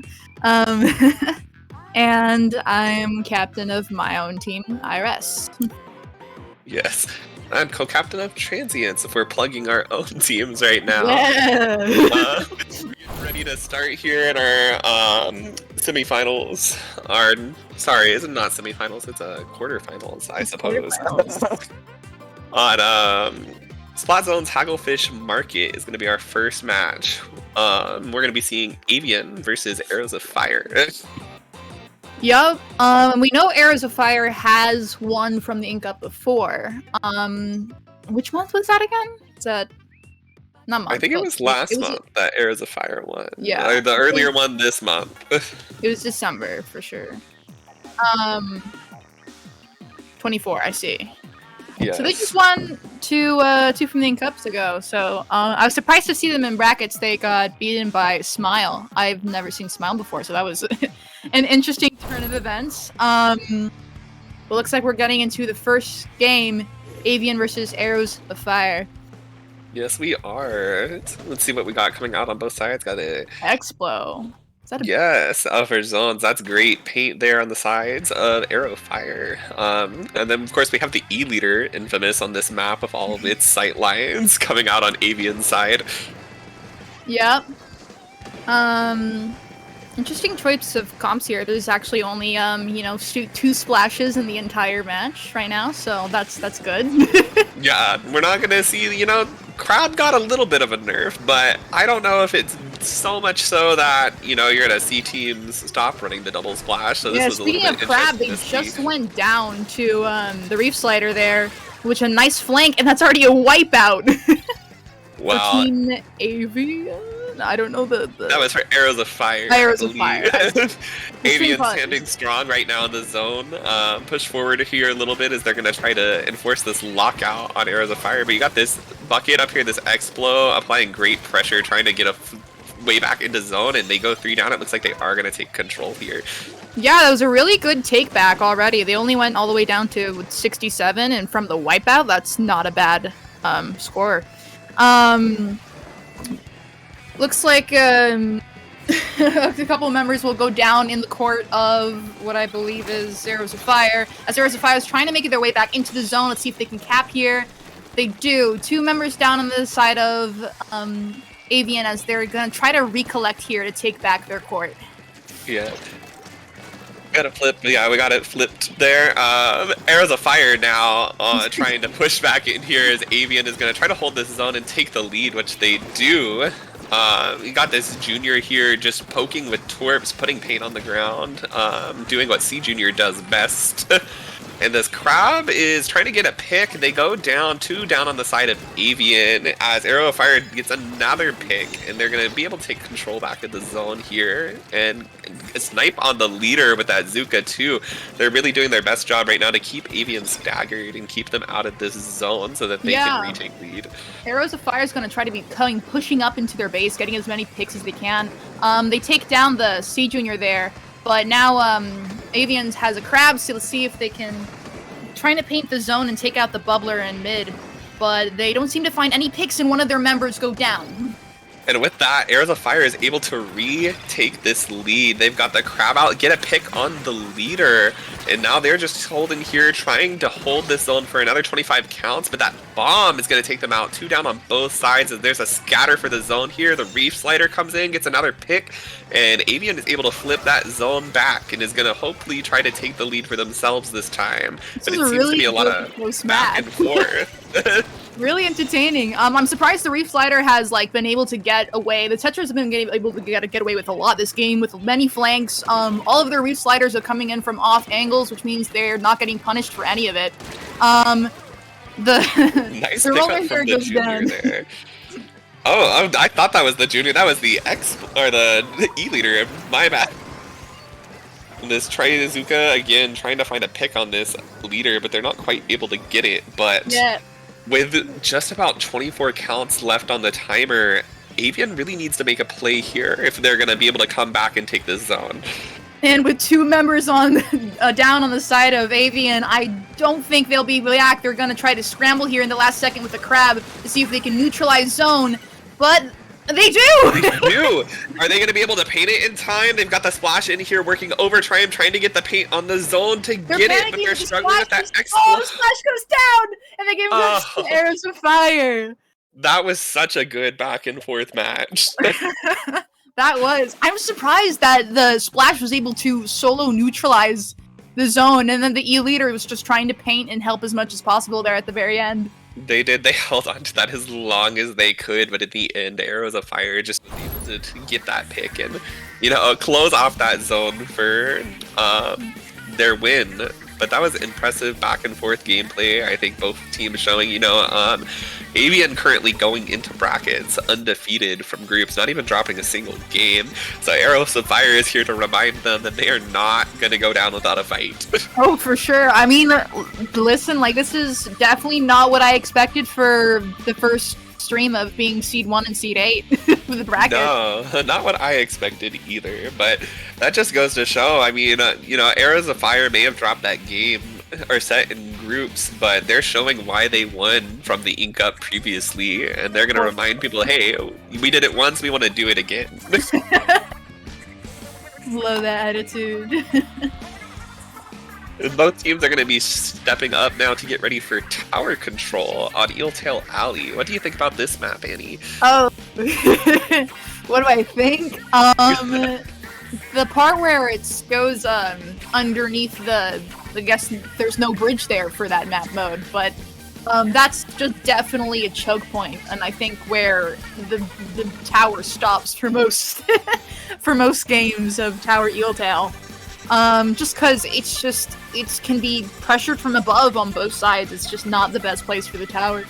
[SPEAKER 4] And I'm captain of my own team, IRS.
[SPEAKER 3] Yes. I'm co-captain of Transients if we're plugging our own teams right now.
[SPEAKER 4] Yeah.
[SPEAKER 3] We're ready to start here in our semifinals. Sorry, it's not semifinals, it's quarterfinals, I suppose. On Splat Zone's Hagglefish Market is going to be our first match. We're going to be seeing Avian versus Arrows of Fire.
[SPEAKER 4] Yup. We know Arrows of Fire has won from the Ink Up before. Which month was that again? Is that not month?
[SPEAKER 3] I think it was last month that Arrows of Fire won.
[SPEAKER 4] Yeah.
[SPEAKER 3] The earlier one this month.
[SPEAKER 4] It was December for sure. 24, I see.
[SPEAKER 3] Yes.
[SPEAKER 4] So they just won two from the Ink Ups ago. So I was surprised to see them in brackets. They got beaten by Smile. I've never seen Smile before, so that was an interesting turn of events. But looks like we're getting into the first game, Avian versus Arrows of Fire.
[SPEAKER 3] Yes, we are. Let's see what we got coming out on both sides. Got it.
[SPEAKER 4] Explo. Is that a
[SPEAKER 3] Yes, upper zones. That's great paint there on the sides of Arrow Fire. And then, of course, we have the E-Leader, infamous on this map with all of its sight lines coming out on Avian's side.
[SPEAKER 4] Yep. Interesting choice of comps here. There's actually only two splashes in the entire match right now, so that's good.
[SPEAKER 3] Yeah, we're not gonna see, crowd got a little bit of a nerf, but I don't know if it's so much so that, you're gonna see teams stop running the double splash. So this was a little bit
[SPEAKER 4] speaking of crab, they just went down to the Reef Slider there, which a nice flank, and that's already a wipeout.
[SPEAKER 3] Wow.
[SPEAKER 4] For Team Avian? I don't know the...
[SPEAKER 3] That was for Arrows of Fire.
[SPEAKER 4] Arrows of Fire.
[SPEAKER 3] Avian's standing strong right now in the zone. Push forward here a little bit as they're going to try to enforce this lockout on Arrows of Fire. But you got this bucket up here, this Explo, applying great pressure, trying to get a way back into zone, and they go 3 down. It looks like they are going to take control here.
[SPEAKER 4] Yeah, that was a really good take back already. They only went all the way down to 67, and from the wipeout, that's not a bad score. Looks like a couple members will go down in the court of what I believe is Arrows of Fire. As Arrows of Fire is trying to make their way back into the zone. Let's see if they can cap here. They do. 2 members down on the side of Avian as they're going to try to recollect here to take back their court.
[SPEAKER 3] Yeah. Got it flipped. Yeah, we got it flipped there. Arrows of Fire now trying to push back in here as Avian is going to try to hold this zone and take the lead, which they do. We got this Junior here just poking with twerps, putting paint on the ground, doing what C Junior does best. And this Crab is trying to get a pick. They go down, 2 down on the side of Avian as Arrow of Fire gets another pick, and they're going to be able to take control back of the zone here and snipe on the leader with that Zuka too. They're really doing their best job right now to keep Avian staggered and keep them out of this zone so that they can retake lead.
[SPEAKER 4] Arrows of Fire is going to try to be pushing up into their base, getting as many picks as they can. They take down the C Junior there, but now Avians has a Crab, so let's see if they can trying to paint the zone and take out the Bubbler in mid, but they don't seem to find any picks and one of their members go down.
[SPEAKER 3] And with that, Arrows of Fire is able to retake this lead. They've got the Crab out, get a pick on the leader, and now they're just holding here, trying to hold this zone for another 25 counts, but that bomb is going to take them out. 2 down on both sides as there's a scatter for the zone here. The Reef Slider comes in, gets another pick, and Avian is able to flip that zone back and is going to hopefully try to take the lead for themselves this time. But it seems to be a lot of back and forth.
[SPEAKER 4] Really entertaining. I'm surprised the Reef Slider has been able to get away. The Tetras have been able to get away with a lot this game with many flanks. All of their Reef Sliders are coming in from off angles, which means they're not getting punished for any of it.
[SPEAKER 3] Nice
[SPEAKER 4] the roller
[SPEAKER 3] from the
[SPEAKER 4] goes
[SPEAKER 3] Junior
[SPEAKER 4] down.
[SPEAKER 3] there. Oh, I thought that was the Junior. That was the the E-Leader. My bad. And this Trizuka again trying to find a pick on this leader, but they're not quite able to get it. But
[SPEAKER 4] Yeah.
[SPEAKER 3] With just about 24 counts left on the timer, Avian really needs to make a play here if they're going to be able to come back and take this zone.
[SPEAKER 4] And with 2 members on down on the side of Avian, I don't think they'll be react. They're going to try to scramble here in the last second with the crab to see if they can neutralize zone, but they do!
[SPEAKER 3] They do! Are they going to be able to paint it in time? They've got the splash in here working overtime, trying to get the paint on the zone to get it, but they're struggling with that X.
[SPEAKER 4] Oh, the splash goes down! And they give him arrows of fire!
[SPEAKER 3] That was such a good back and forth match.
[SPEAKER 4] That was. I'm surprised that the splash was able to solo neutralize the zone, and then the E leader was just trying to paint and help as much as possible there at the very end.
[SPEAKER 3] They did. They held on to that as long as they could, but at the end, Arrows of Fire just was able to get that pick and, close off that zone for their win. But that was impressive back and forth gameplay. I think both teams showing, Avian currently going into brackets undefeated from groups, not even dropping a single game. So Arrows of Fire is here to remind them that they are not going to go down without a fight.
[SPEAKER 4] Oh, for sure. I mean, listen, this is definitely not what I expected for the first stream of being Seed 1 and Seed 8 with the bracket.
[SPEAKER 3] No, not what I expected either, but that just goes to show, I mean, Arrows of Fire may have dropped that game or set in groups, but they're showing why they won from the Ink Up previously, and they're going to remind people, hey, we did it once, we want to do it again.
[SPEAKER 4] Love that attitude.
[SPEAKER 3] Both teams are going to be stepping up now to get ready for tower control on Eeltail Alley. What do you think about this map, Annie?
[SPEAKER 4] Oh, what do I think? The part where it goes underneath I guess there's no bridge there for that map mode, but that's just definitely a choke point, and I think where the tower stops for most for most games of Tower Eeltail. Just because it can be pressured from above on both sides. It's just not the best place for the tower.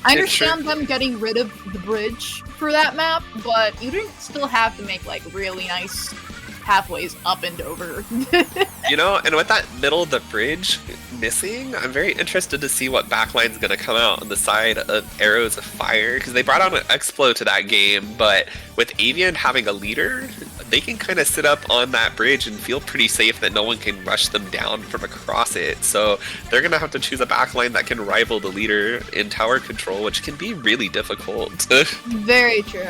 [SPEAKER 4] I understand them getting rid of the bridge for that map, but you didn't still have to make really nice pathways up and over.
[SPEAKER 3] And with that middle of the bridge missing, I'm very interested to see what backline's going to come out on the side of Arrows of Fire, because they brought on an Explo to that game, but with Avian having a leader, they can kind of sit up on that bridge and feel pretty safe that no one can rush them down from across it. So they're going to have to choose a backline that can rival the leader in tower control, which can be really difficult.
[SPEAKER 4] Very true.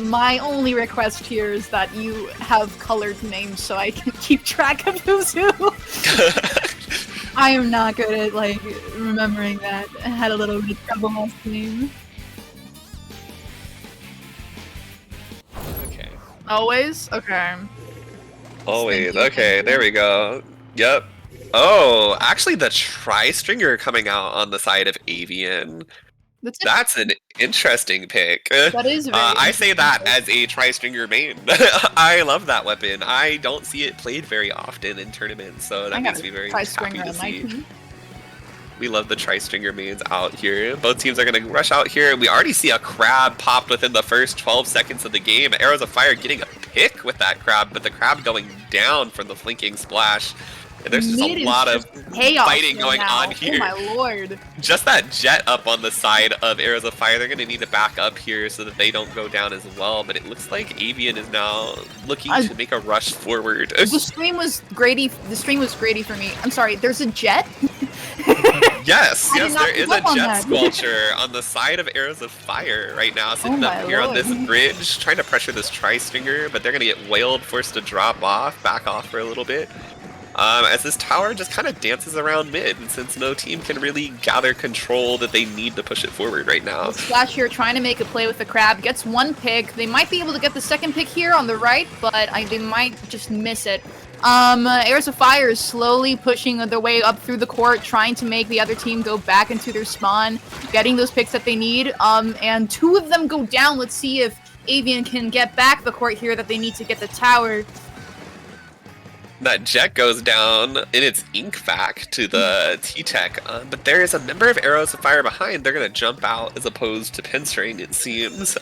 [SPEAKER 4] My only request here is that you have colored names so I can keep track of who's who. I am not good at remembering that. I had a little bit of trouble last game.
[SPEAKER 3] Okay.
[SPEAKER 4] Always? Okay.
[SPEAKER 3] Always. Okay, there we go. Yep. Oh, actually the Tri-Stringer coming out on the side of Avian. That's an interesting pick.
[SPEAKER 4] That is very
[SPEAKER 3] I say that as a Tri-Stringer main. I love that weapon. I don't see it played very often in tournaments, so that makes me very happy to see. We love the Tri-Stringer mains out here. Both teams are going to rush out here. We already see a crab popped within the first 12 seconds of the game. Arrows of Fire getting a pick with that crab, but the crab going down from the flanking splash. And there's just a lot of fighting going on here.
[SPEAKER 4] Oh my lord.
[SPEAKER 3] Just that jet up on the side of Arrows of Fire, they're going to need to back up here so that they don't go down as well. But it looks like Avian is now looking to make a rush forward.
[SPEAKER 4] The stream was grady for me. I'm sorry, there's a jet?
[SPEAKER 3] Yes, there is a jet squelcher on the side of Arrows of Fire right now, sitting up here on this bridge, trying to pressure this Tri-Stringer, but they're going to get whaled, forced to drop off, back off for a little bit. As this tower just kind of dances around mid, and since no team can really gather control that they need to push it forward right now.
[SPEAKER 4] Splash here trying to make a play with the crab, gets one pick. They might be able to get the second pick here on the right, but they might just miss it. Arrows of Fire is slowly pushing their way up through the court, trying to make the other team go back into their spawn, getting those picks that they need. And 2 of them go down. Let's see if Avian can get back the court here that they need to get the tower.
[SPEAKER 3] That jet goes down in its ink fac to the T-Tech, but there is a member of Arrows of Fire behind. They're going to jump out as opposed to pinstring, it seems.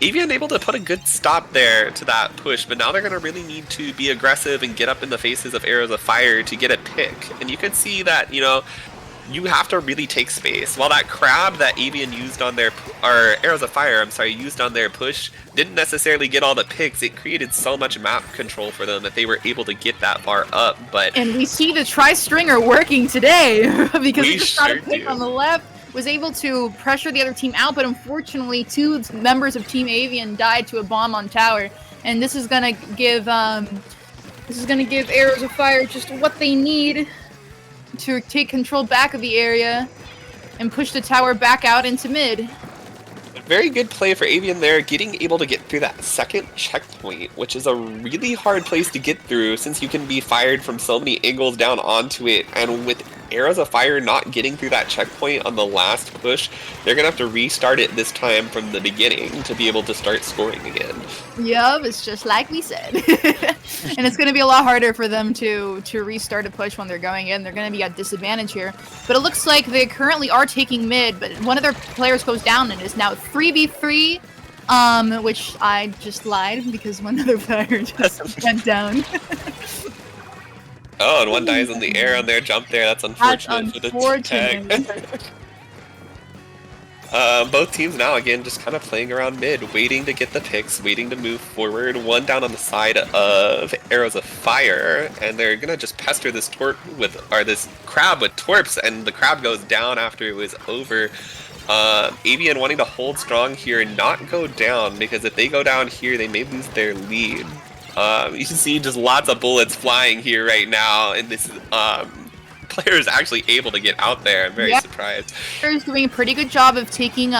[SPEAKER 3] Avian able to put a good stop there to that push, but now they're going to really need to be aggressive and get up in the faces of Arrows of Fire to get a pick. And you can see that, you have to really take space. While that crab that Avian used on their, or Arrows of Fire, I'm sorry, used on their push, didn't necessarily get all the picks. It created so much map control for them that they were able to get that far up. But
[SPEAKER 4] And we see the tri-stringer working today because he just got a
[SPEAKER 3] sure
[SPEAKER 4] pick
[SPEAKER 3] do.
[SPEAKER 4] on the left, was able to pressure the other team out, but unfortunately 2 members of Team Avian died to a bomb on tower. And this is gonna give Arrows of Fire just what they need to take control back of the area and push the tower back out into mid.
[SPEAKER 3] Very good play for Avian there, able to get through that second checkpoint, which is a really hard place to get through since you can be fired from so many angles down onto it. And with Arrows of Fire not getting through that checkpoint on the last push, they're going to have to restart it this time from the beginning to be able to start scoring again.
[SPEAKER 4] Yup, it's just like we said. And it's going to be a lot harder for them to restart a push when they're going in. They're going to be at disadvantage here. But it looks like they currently are taking mid, but one of their players goes down and is now 3v3, which I just lied because one other player just went down.
[SPEAKER 3] Oh, and one dies in the air on their jump there. That's unfortunate for the tag. Both teams now, again, just kind of playing around mid, waiting to get the picks, waiting to move forward. One down on the side of Arrows of Fire, and they're gonna just pester this this crab with torps, and the crab goes down after it was over. Avian wanting to hold strong here and not go down, because if they go down here, they may lose their lead. You can see just lots of bullets flying here right now, and this player is actually able to get out there. I'm very surprised.
[SPEAKER 4] Is doing a pretty good job of taking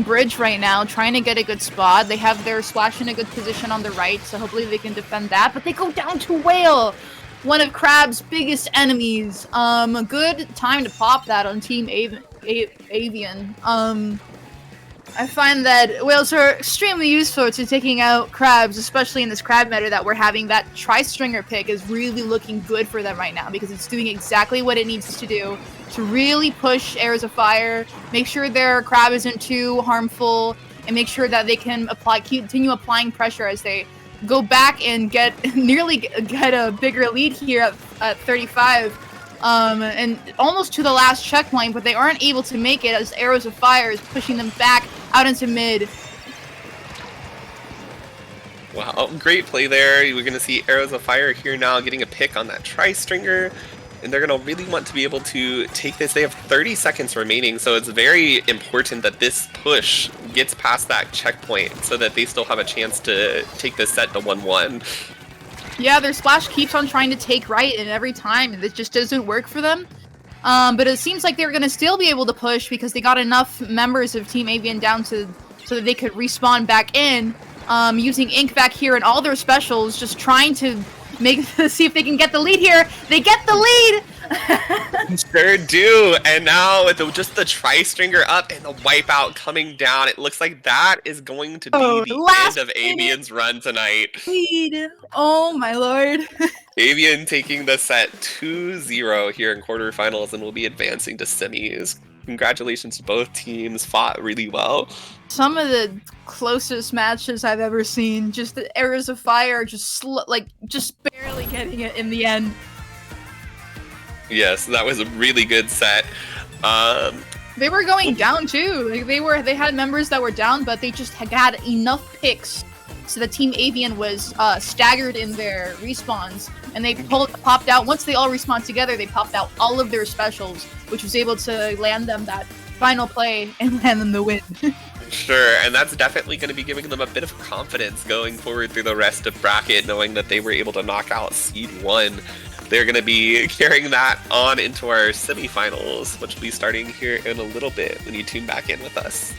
[SPEAKER 4] bridge right now, trying to get a good spot. They have their splash in a good position on the right, so hopefully they can defend that. But they go down to Whale, one of Crab's biggest enemies. A good time to pop that on Team Avian. I find that whales are extremely useful to taking out crabs, especially in this crab meta that we're having. That tri-stringer pick is really looking good for them right now because it's doing exactly what it needs to do to really push Arrows of Fire, make sure their crab isn't too harmful, and make sure that they can continue applying pressure as they go back and nearly get a bigger lead here at 35. And almost to the last checkpoint, but they aren't able to make it as Arrows of Fire is pushing them back out into mid.
[SPEAKER 3] Wow, great play there. We're going to see Arrows of Fire here now getting a pick on that tri-stringer, and they're going to really want to be able to take this. They have 30 seconds remaining, so it's very important that this push gets past that checkpoint so that they still have a chance to take this set to 1-1.
[SPEAKER 4] Yeah, their splash keeps on trying to take right, and every time it just doesn't work for them. But it seems like they're going to still be able to push because they got enough members of Team Avian down so that they could respawn back in. Using Ink back here and all their specials, just trying to see if they can get the lead here. They get the lead!
[SPEAKER 3] Sure do, and now with just the tri-stringer up and the wipeout coming down, it looks like that is going to be the end of Avian's run tonight.
[SPEAKER 4] Lead. Oh my lord.
[SPEAKER 3] Avian taking the set 2-0 here in quarterfinals and will be advancing to semis. Congratulations to both teams, fought really well.
[SPEAKER 4] Some of the closest matches I've ever seen, just the Arrows of Fire just barely getting it in the end.
[SPEAKER 3] Yes, that was a really good set.
[SPEAKER 4] They were going down too. Like they had members that were down, but they just had enough picks so the Team Avian was staggered in their respawns, and they popped out. Once they all respawned together, they popped out all of their specials, which was able to land them that final play and land them the win.
[SPEAKER 3] Sure, and that's definitely going to be giving them a bit of confidence going forward through the rest of bracket, knowing that they were able to knock out Seed 1. They're going to be carrying that on into our semifinals, which will be starting here in a little bit when you tune back in with us.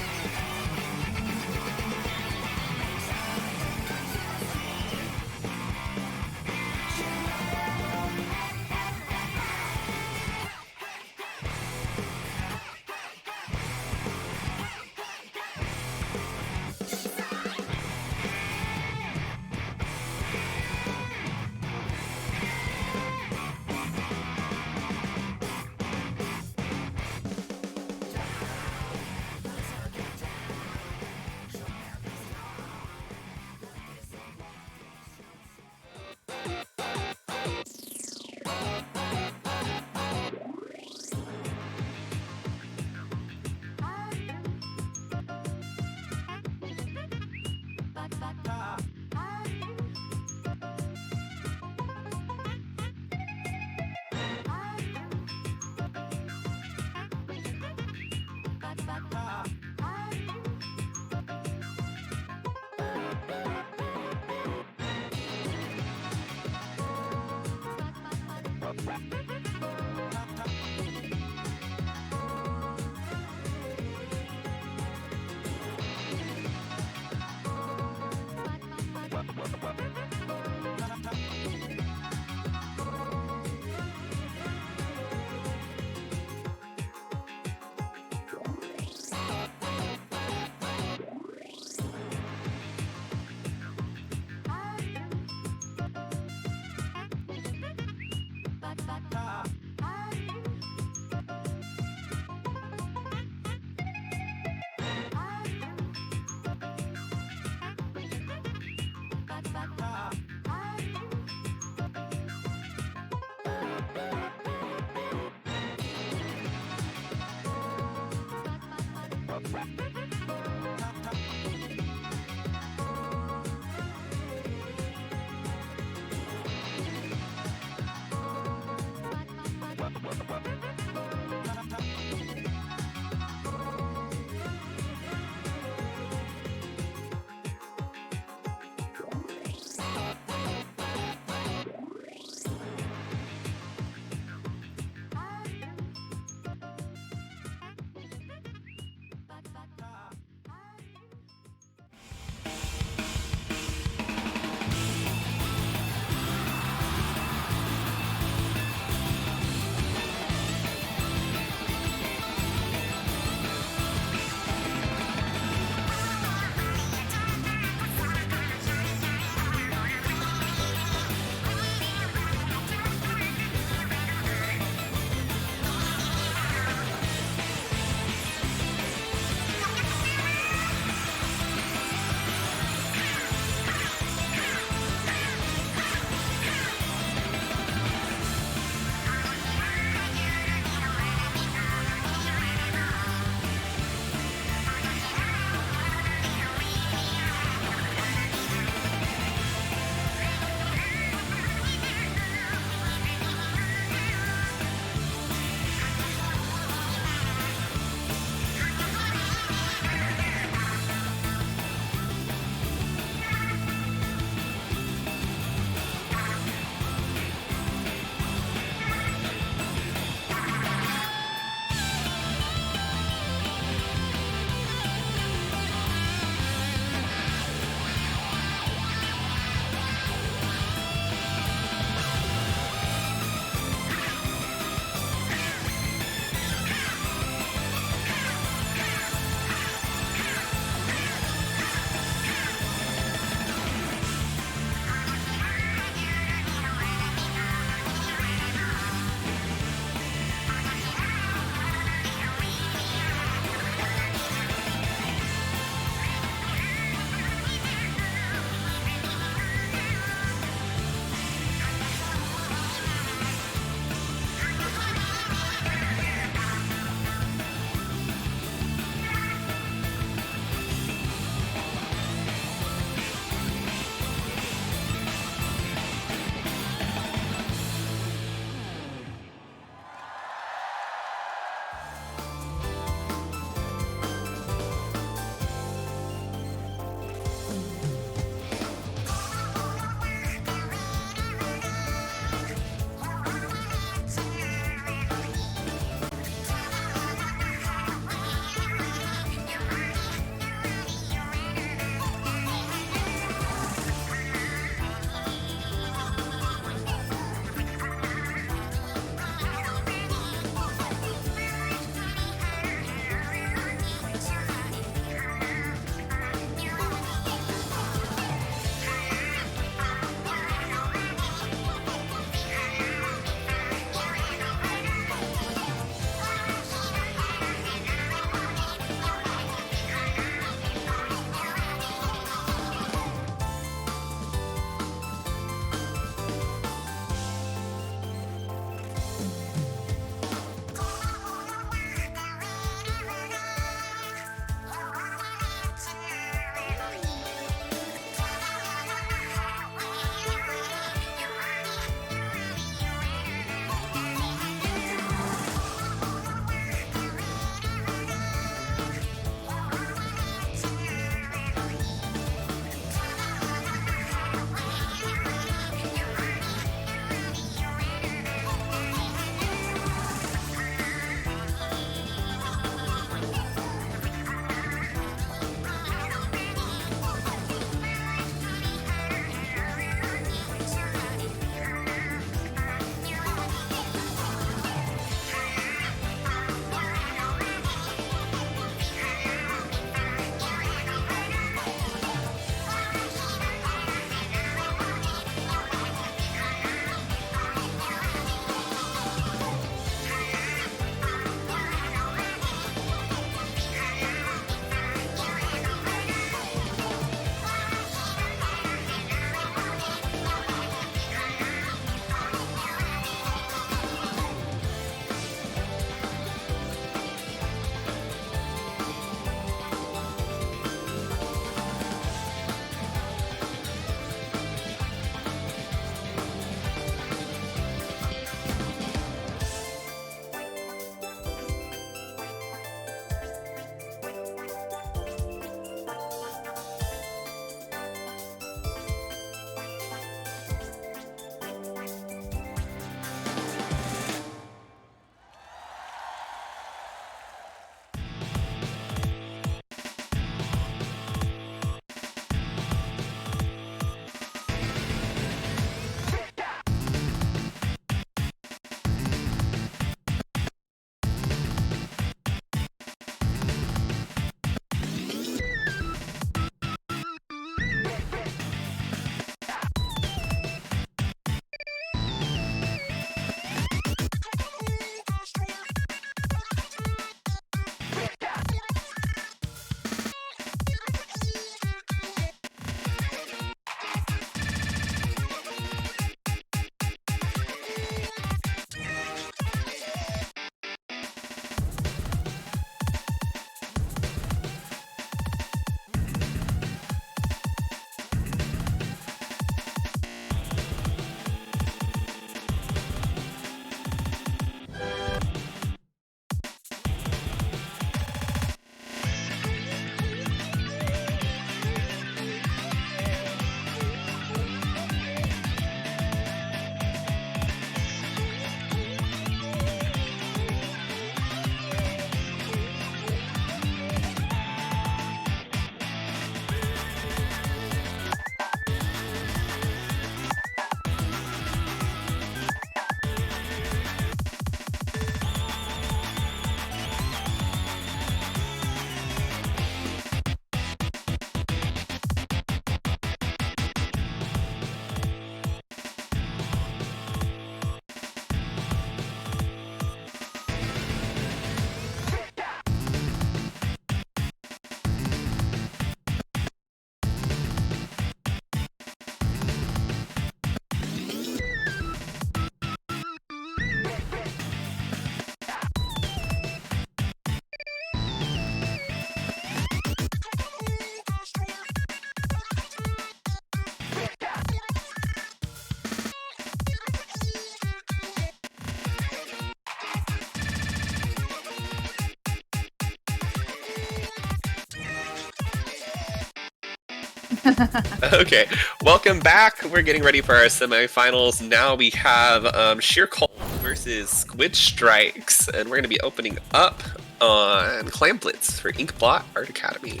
[SPEAKER 3] Okay, welcome back. We're getting ready for our semifinals. Now we have Sheer Cold versus Squid Strikes, and we're going to be opening up on Clam Blitz for Inkblot Art Academy.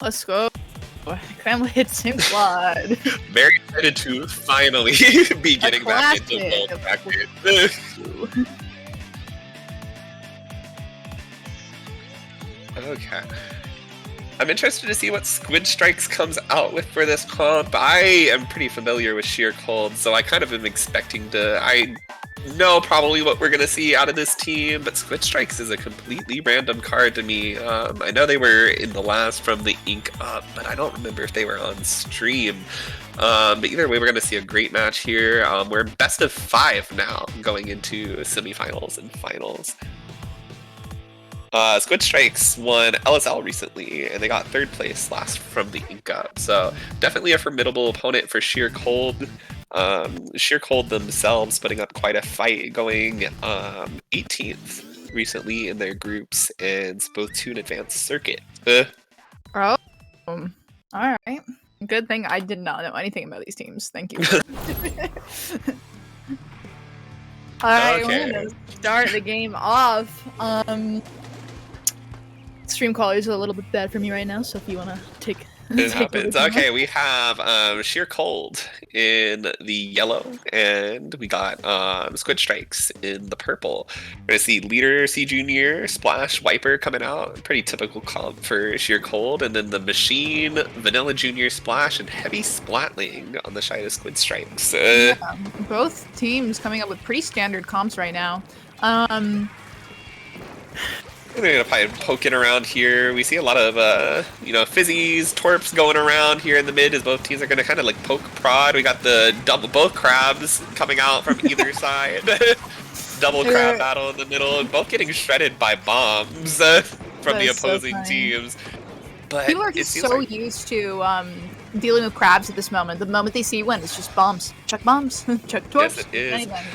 [SPEAKER 4] Let's go. Family hits in blood.
[SPEAKER 3] Very excited to finally be getting back into both brackets. Okay. I'm interested to see what Squid Strikes comes out with for this comp. I am pretty familiar with Sheer Cold, so I kind of am expecting to... I know probably what we're going to see out of this team, but Squid Strikes is a completely random card to me. I know they were in the last from the Ink Up, but I don't remember if they were on stream. But either way, we're going to see a great match here. We're best of 5 now going into semifinals and finals. Squid Strikes won LSL recently, and they got 3rd place last from the Ink Up. So definitely a formidable opponent for Sheer Cold. Sheer Cold themselves putting up quite a fight, going 18th recently in their groups, and both to an advanced circuit.
[SPEAKER 4] Oh, all right. Good thing I did not know anything about these teams. Thank you. All right,
[SPEAKER 3] Okay.
[SPEAKER 4] we're gonna start the game off. Stream quality is a little bit bad for me right now, so if you want to take
[SPEAKER 3] It happens. Okay, we have Sheer Cold in the yellow, and we got Squid Strikes in the purple. We're going to see Leader, C Junior, Splash, Wiper coming out. Pretty typical comp for Sheer Cold. And then the Machine, Vanilla Junior, Splash, and Heavy Splatling on the side of Squid Strikes.
[SPEAKER 4] Yeah, both teams coming up with pretty standard comps right now.
[SPEAKER 3] We're gonna probably poking around here. We see a lot of, fizzies, torps going around here in the mid as both teams are gonna kind of like poke prod. We got the both crabs coming out from either side. Double crab battle in the middle, both getting shredded by bombs from the opposing teams. But
[SPEAKER 4] people are just so used to dealing with crabs at this moment. The moment they see one, it's just bombs. Check bombs. Check torps.
[SPEAKER 3] Yes, it is.
[SPEAKER 4] Anything.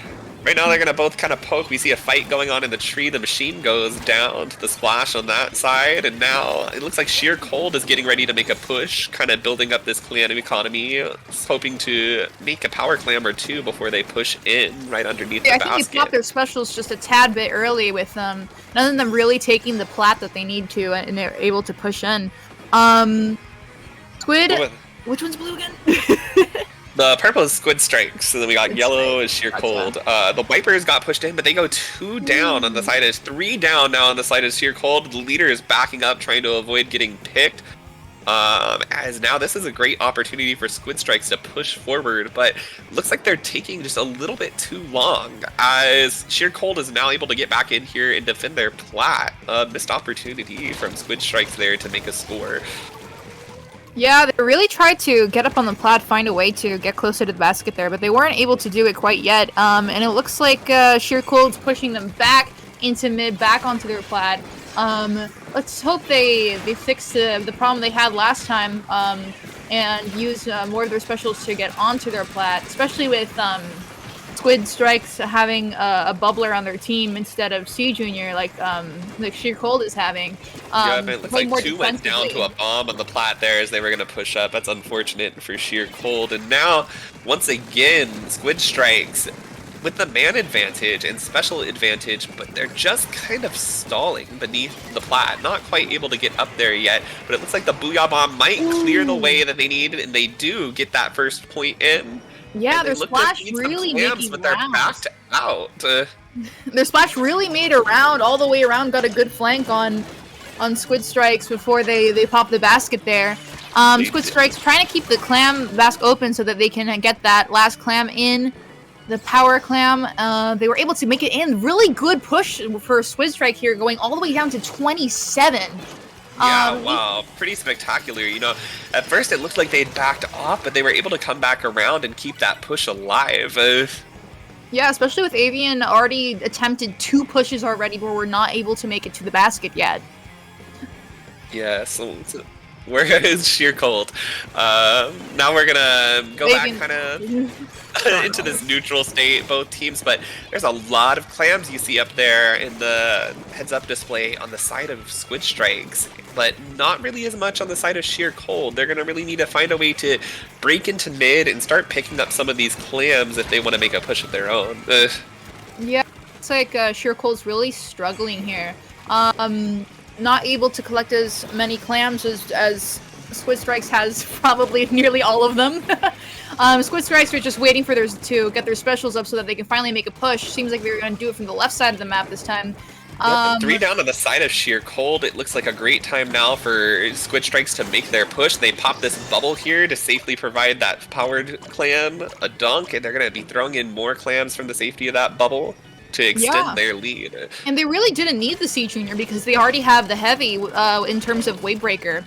[SPEAKER 3] Right now they're going to both kind of poke. We see a fight going on in the tree. The Machine goes down to the Splash on that side. And now it looks like Sheer Cold is getting ready to make a push, kind of building up this clan economy, hoping to make a power clam or two before they push in right underneath the basket.
[SPEAKER 4] I think they popped their specials just a tad bit early with none of them really taking the plat that they need to, and they're able to push in. Squid, which one's blue again?
[SPEAKER 3] The purple is Squid Strikes, and then we got yellow is Sheer Cold. The Wipers got pushed in, but they go 2 down on the side of 3 down now on the side of Sheer Cold. The leader is backing up, trying to avoid getting picked. As now this is a great opportunity for Squid Strikes to push forward, but looks like they're taking just a little bit too long, as Sheer Cold is now able to get back in here and defend their plat. Missed opportunity from Squid Strikes there to make a score.
[SPEAKER 4] Yeah, they really tried to get up on the plat, find a way to get closer to the basket there, but they weren't able to do it quite yet. And it looks like Sheer Cold's pushing them back into mid, back onto their plat. Let's hope they fix the problem they had last time and use more of their specials to get onto their plat, especially with Squid Strikes having a bubbler on their team instead of C Junior like Sheer Cold is having.
[SPEAKER 3] Yeah, but it looks like 2 went down to a bomb on the plat there as they were going to push up. That's unfortunate for Sheer Cold. And now, once again, Squid Strikes with the man advantage and special advantage, but they're just kind of stalling beneath the plat. Not quite able to get up there yet, but it looks like the Booyah Bomb might clear the way that they need, and they do get that first point in.
[SPEAKER 4] Yeah, their Splash really making
[SPEAKER 3] but they're backed out.
[SPEAKER 4] Their Splash really made a round all the way around, got a good flank on Squid Strikes before they pop the basket there. Squid Strikes trying to keep the clam basket open so that they can get that last clam in, the power clam. They were able to make it in. Really good push for Squid Strike here, going all the way down to 27.
[SPEAKER 3] Yeah, wow, pretty spectacular. You know, at first it looked like they'd backed off, but they were able to come back around and keep that push alive.
[SPEAKER 4] Yeah, especially with Avian already attempted 2 pushes already, but we're not able to make it to the basket yet.
[SPEAKER 3] Yeah, so Whereas sheer cold. Now we're gonna go back
[SPEAKER 4] Megan.
[SPEAKER 3] kind of into this neutral state, both teams, but there's a lot of clams you see up there in the heads-up display on the side of Squid Strikes, but not really as much on the side of sheer cold. They're gonna really need to find a way to break into mid and start picking up some of these clams if they want to make a push of their own.
[SPEAKER 4] Yeah, it's like sheer cold's really struggling here. Not able to collect as many clams as Squid Strikes has probably nearly all of them. Squid Strikes are just waiting for theirs to get their specials up so that they can finally make a push. Seems like they're going to do it from the left side of the map this time.
[SPEAKER 3] Yep, 3 down on the side of sheer cold. It looks like a great time now for Squid Strikes to make their push. They pop this bubble here to safely provide that powered clam a dunk, and they're going to be throwing in more clams from the safety of that bubble to extend their lead.
[SPEAKER 4] And they really didn't need the C Junior because they already have the heavy in terms of Wavebreaker.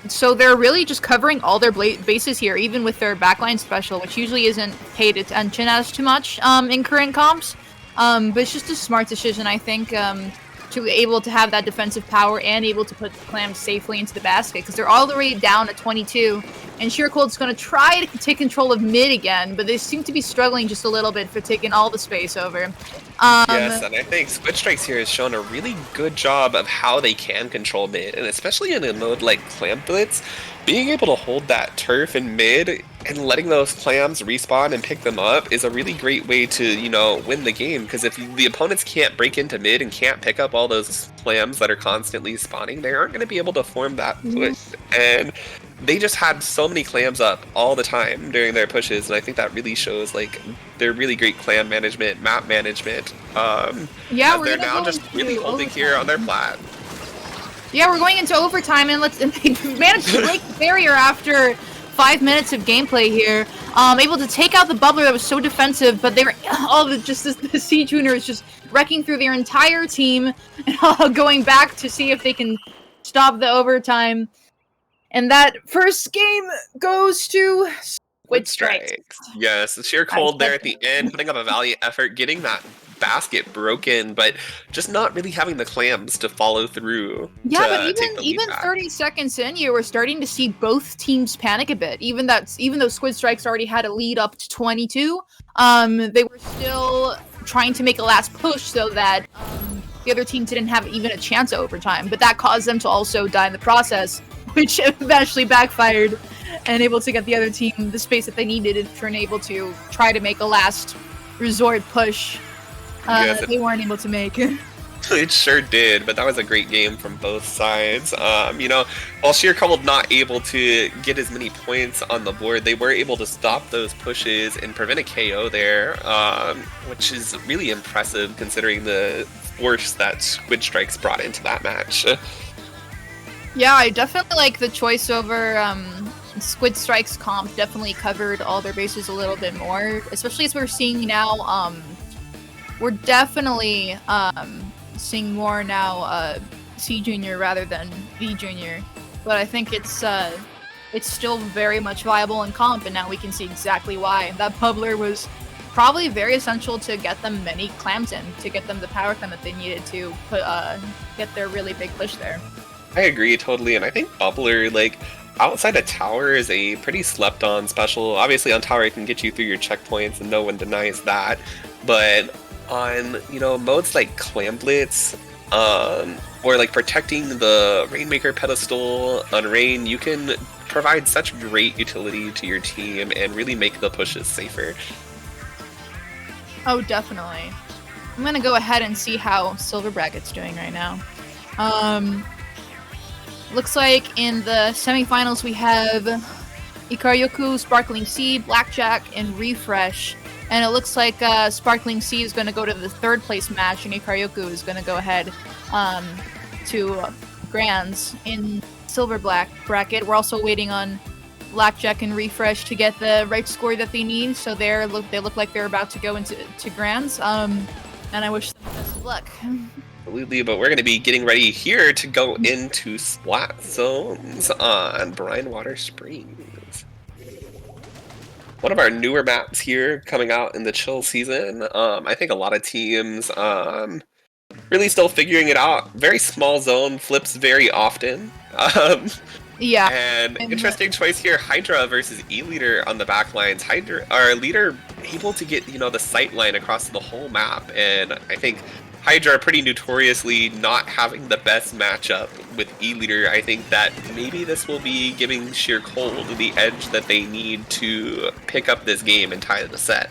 [SPEAKER 4] So they're really just covering all their bases here, even with their backline special, which usually isn't paid attention as too much in current comps. But it's just a smart decision, I think, to be able to have that defensive power and able to put the clams safely into the basket, because they're all the way down at 22. And Sheer Cold's going to try to take control of mid again, but they seem to be struggling just a little bit for taking all the space over.
[SPEAKER 3] Yes, and I think Squid Strikes here has shown a really good job of how they can control mid, and especially in a mode like Clam Blitz, being able to hold that turf in mid and letting those clams respawn and pick them up is a really great way to, you know, win the game, because if the opponents can't break into mid and can't pick up all those clams that are constantly spawning, they aren't going to be able to form that push. And they just had so many clams up all the time during their pushes, and I think that really shows like their really great clam management, map management.
[SPEAKER 4] Yeah,
[SPEAKER 3] they're now just really holding here on their plat.
[SPEAKER 4] Yeah, we're going into overtime, and they managed to break the barrier after 5 minutes of gameplay here. Able to take out the bubbler that was so defensive, but they were the C Junior is just wrecking through their entire team, going back to see if they can stop the overtime. And that first game goes to Squid Strikes.
[SPEAKER 3] Yes, Sheer Cold there at the end, putting up a valiant effort, getting that basket broken, but just not really having the clams to follow through.
[SPEAKER 4] Yeah, but even 30 seconds in, you were starting to see both teams panic a bit. Even though Squid Strikes already had a lead up to 22, they were still trying to make a last push so that the other team didn't have even a chance at overtime. But that caused them to also die in the process, which eventually backfired and able to get the other team the space that they needed and turn able to try to make a last resort push.
[SPEAKER 3] Yes,
[SPEAKER 4] they weren't able to make.
[SPEAKER 3] It sure did, but that was a great game from both sides. You know, while Sheer Cold not able to get as many points on the board, they were able to stop those pushes and prevent a KO there, which is really impressive considering the force that Squid Strikes brought into that match.
[SPEAKER 4] Yeah, I definitely like the choice over Squid Strikes comp. Definitely covered all their bases a little bit more, especially as we're seeing now. We're definitely seeing more now C Junior rather than V Junior, but I think it's still very much viable in comp, and now we can see exactly why. That bubbler was probably very essential to get them many clams in, to get them the power clam that they needed to get their really big push there.
[SPEAKER 3] I agree totally, and I think Bubbler, like, outside of Tower is a pretty slept-on special. Obviously on Tower it can get you through your checkpoints, and no one denies that, but on, you know, modes like Clam Blitz, or like protecting the Rainmaker pedestal on Rain, you can provide such great utility to your team and really make the pushes safer.
[SPEAKER 4] Oh, definitely. I'm gonna go ahead and see how Silver Bracket's doing right now. Looks like in the semifinals we have Ikaryoku, Sparkling Sea, Blackjack, and Refresh. And it looks like Sparkling Sea is going to go to the third place match, and Ikaryoku is going to go ahead to Grands in Silver Bracket. We're also waiting on Blackjack and Refresh to get the right score that they need, so they look like they're about to go into Grands. And I wish them the best of luck.
[SPEAKER 3] Absolutely, but we're going to be getting ready here to go into Splat Zones on Brine Water Springs. One of our newer maps here coming out in the chill season. I think a lot of teams really still figuring it out. Very small zone, flips very often.
[SPEAKER 4] Yeah.
[SPEAKER 3] And interesting choice here, Hydra versus E-Leader on the back lines. Hydra, or Leader, able to get, the sight line across the whole map, and I think Hydra pretty notoriously not having the best matchup with E-Leader. I think that maybe this will be giving Sheer Cold the edge that they need to pick up this game and tie the set.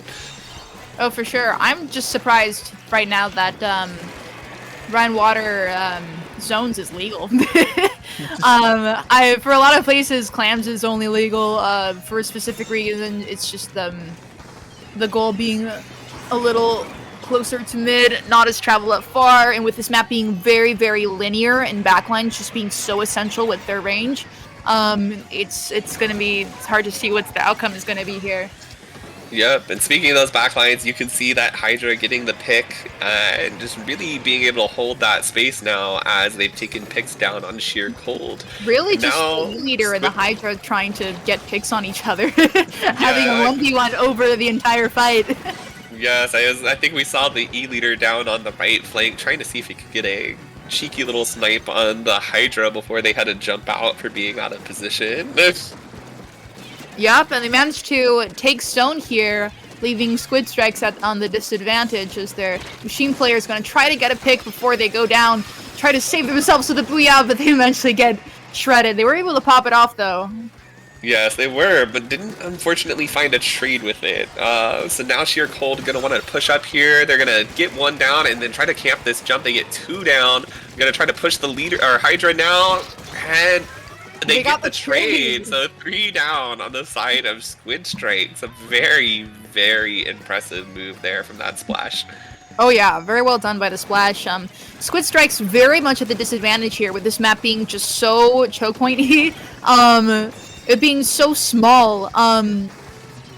[SPEAKER 4] Oh, for sure. I'm just surprised right now that Ryan Water zones is legal. For a lot of places, clams is only legal for a specific reason. It's just the goal being a little closer to mid, not as travel up far, and with this map being very, very linear and backlines just being so essential with their range, it's gonna be hard to see what the outcome is gonna be here.
[SPEAKER 3] Yep, and speaking of those backlines, you can see that Hydra getting the pick and just really being able to hold that space now as they've taken picks down on Sheer Cold.
[SPEAKER 4] Really, just
[SPEAKER 3] now,
[SPEAKER 4] the leader and the Hydra trying to get picks on each other, having a 1v1 over the entire fight.
[SPEAKER 3] Yes, I think we saw the E-Leader down on the right flank trying to see if he could get a cheeky little snipe on the Hydra before they had to jump out for being out of position.
[SPEAKER 4] Yup, and they managed to take Stone here, leaving Squid Strikes on the disadvantage as their machine player is going to try to get a pick before they go down, try to save themselves with the Booyah, but they eventually get shredded. They were able to pop it off, though.
[SPEAKER 3] Yes, they were, but didn't unfortunately find a trade with it. So now Sheer Cold gonna want to push up here. They're gonna get one down and then try to camp this jump. They get two down. Gonna try to push the leader or Hydra now, and they get the trade. So 3 down on the side of Squid Strikes. A very, very impressive move there from that splash.
[SPEAKER 4] Oh yeah, very well done by the splash. Squid Strike's very much at the disadvantage here with this map being just so choke pointy. It being so small.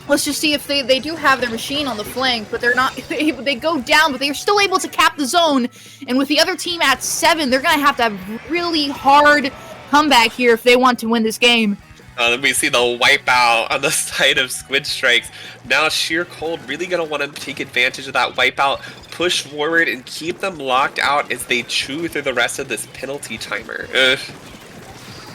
[SPEAKER 4] Let's just see if they do have their machine on the flank, but they're not. They go down, but they're still able to cap the zone. And with the other team at 7, they're gonna have really hard comeback here if they want to win this game.
[SPEAKER 3] Let me see the wipeout on the side of Squid Strikes. Now Sheer Cold really going to want to take advantage of that wipeout, push forward, and keep them locked out as they chew through the rest of this penalty timer.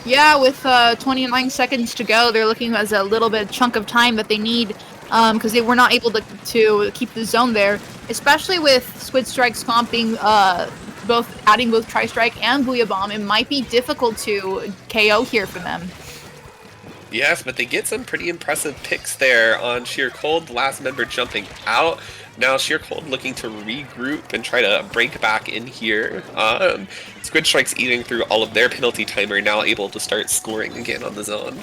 [SPEAKER 4] Yeah, with 29 seconds to go, they're looking as a little bit chunk of time that they need because they were not able to keep the zone there, especially with Squid Strikes comping adding both Tri-Strike and Booyah Bomb. It might be difficult to KO here for them.
[SPEAKER 3] Yes, but they get some pretty impressive picks there on Sheer Cold, the last member jumping out. Now Sheer Cold looking to regroup and try to break back in here. Squid Strike's eating through all of their penalty timer, now able to start scoring again on the zone.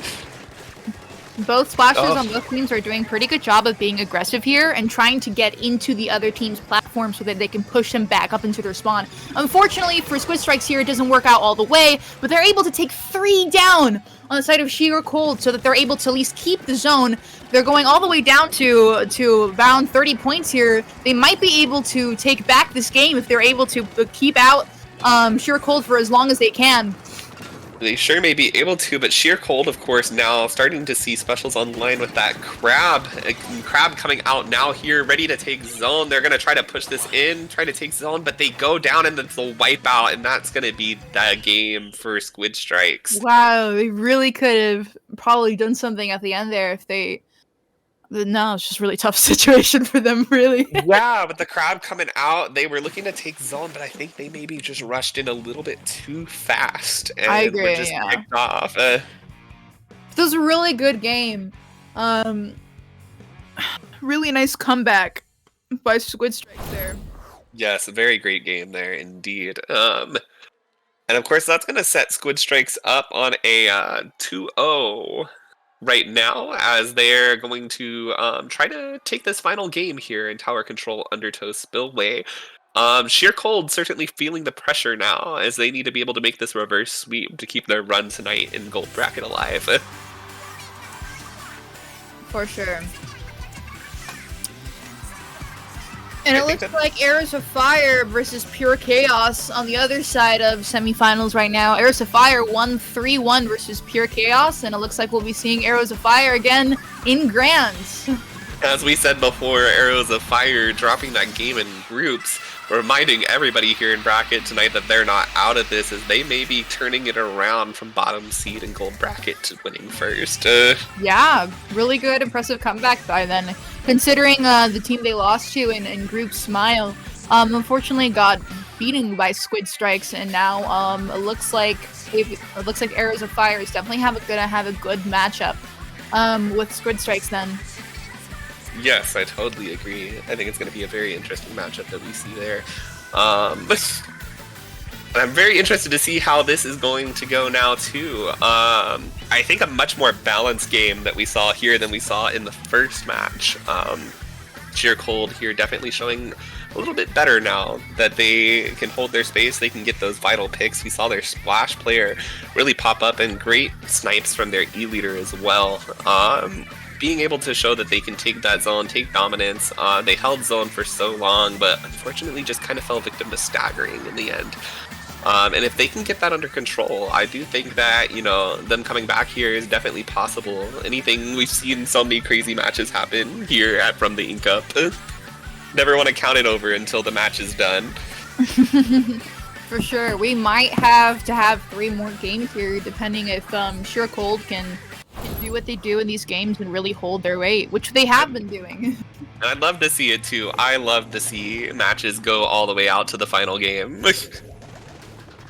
[SPEAKER 4] Both splashes on both teams are doing a pretty good job of being aggressive here and trying to get into the other team's platform so that they can push them back up into their spawn. Unfortunately for Squid Strikes here, it doesn't work out all the way, but they're able to take 3 down on the side of Sheer Cold so that they're able to at least keep the zone. They're going all the way down to around 30 points here. They might be able to take back this game if they're able to keep out Sheer Cold for as long as they can.
[SPEAKER 3] They sure may be able to, but Sheer Cold, of course, now starting to see specials online with that Crab. Crab coming out now here, ready to take zone. They're going to try to push this in, try to take zone, but they go down and it's a wipeout, and that's going to be the game for Squid Strikes.
[SPEAKER 4] Wow, they really could have probably done something at the end there if they... No, it's just a really tough situation for them, really.
[SPEAKER 3] Yeah, with the Crab coming out, they were looking to take zone, but I think they maybe just rushed in a little bit too fast. And
[SPEAKER 4] I agree,
[SPEAKER 3] were just picked off.
[SPEAKER 4] It was a really good game. Really nice comeback by Squid Strike there.
[SPEAKER 3] Yes, a very great game there indeed. And of course, that's going to set Squid Strikes up on a 2-0 right now, as they're going to try to take this final game here in Tower Control Undertow Spillway. Sheer Cold certainly feeling the pressure now, as they need to be able to make this reverse sweep to keep their run tonight in Gold Bracket alive.
[SPEAKER 4] For sure. And it looks like Arrows of Fire versus Pure Chaos on the other side of semifinals right now. Arrows of Fire won 3-1 versus Pure Chaos, and it looks like we'll be seeing Arrows of Fire again in Grands.
[SPEAKER 3] As we said before, Arrows of Fire dropping that game in groups, reminding everybody here in bracket tonight that they're not out of this, as they may be turning it around from bottom seed and gold bracket to winning first.
[SPEAKER 4] Yeah, really good, impressive comeback by them. Considering the team they lost to in Group Smile, unfortunately got beaten by Squid Strikes, and now it looks like Arrows of Fire is definitely gonna have a good matchup with Squid Strikes then.
[SPEAKER 3] Yes, I totally agree. I think it's going to be a very interesting matchup that we see there. And I'm very interested to see how this is going to go now, too. I think a much more balanced game that we saw here than we saw in the first match. Sheer Cold here definitely showing a little bit better now that they can hold their space, they can get those vital picks. We saw their Splash player really pop up, and great snipes from their E-leader as well. Being able to show that they can take that zone, take dominance. They held zone for so long, but unfortunately just kind of fell victim to staggering in the end. And if they can get that under control, I do think that, you know, them coming back here is definitely possible. Anything, we've seen so many crazy matches happen here From the Ink Up. Never want to count it over until the match is done.
[SPEAKER 4] For sure. We might have to have 3 more games here, depending if Sheer Cold can do what they do in these games and really hold their weight, which they have been doing.
[SPEAKER 3] I'd love to see it too. I love to see matches go all the way out to the final game.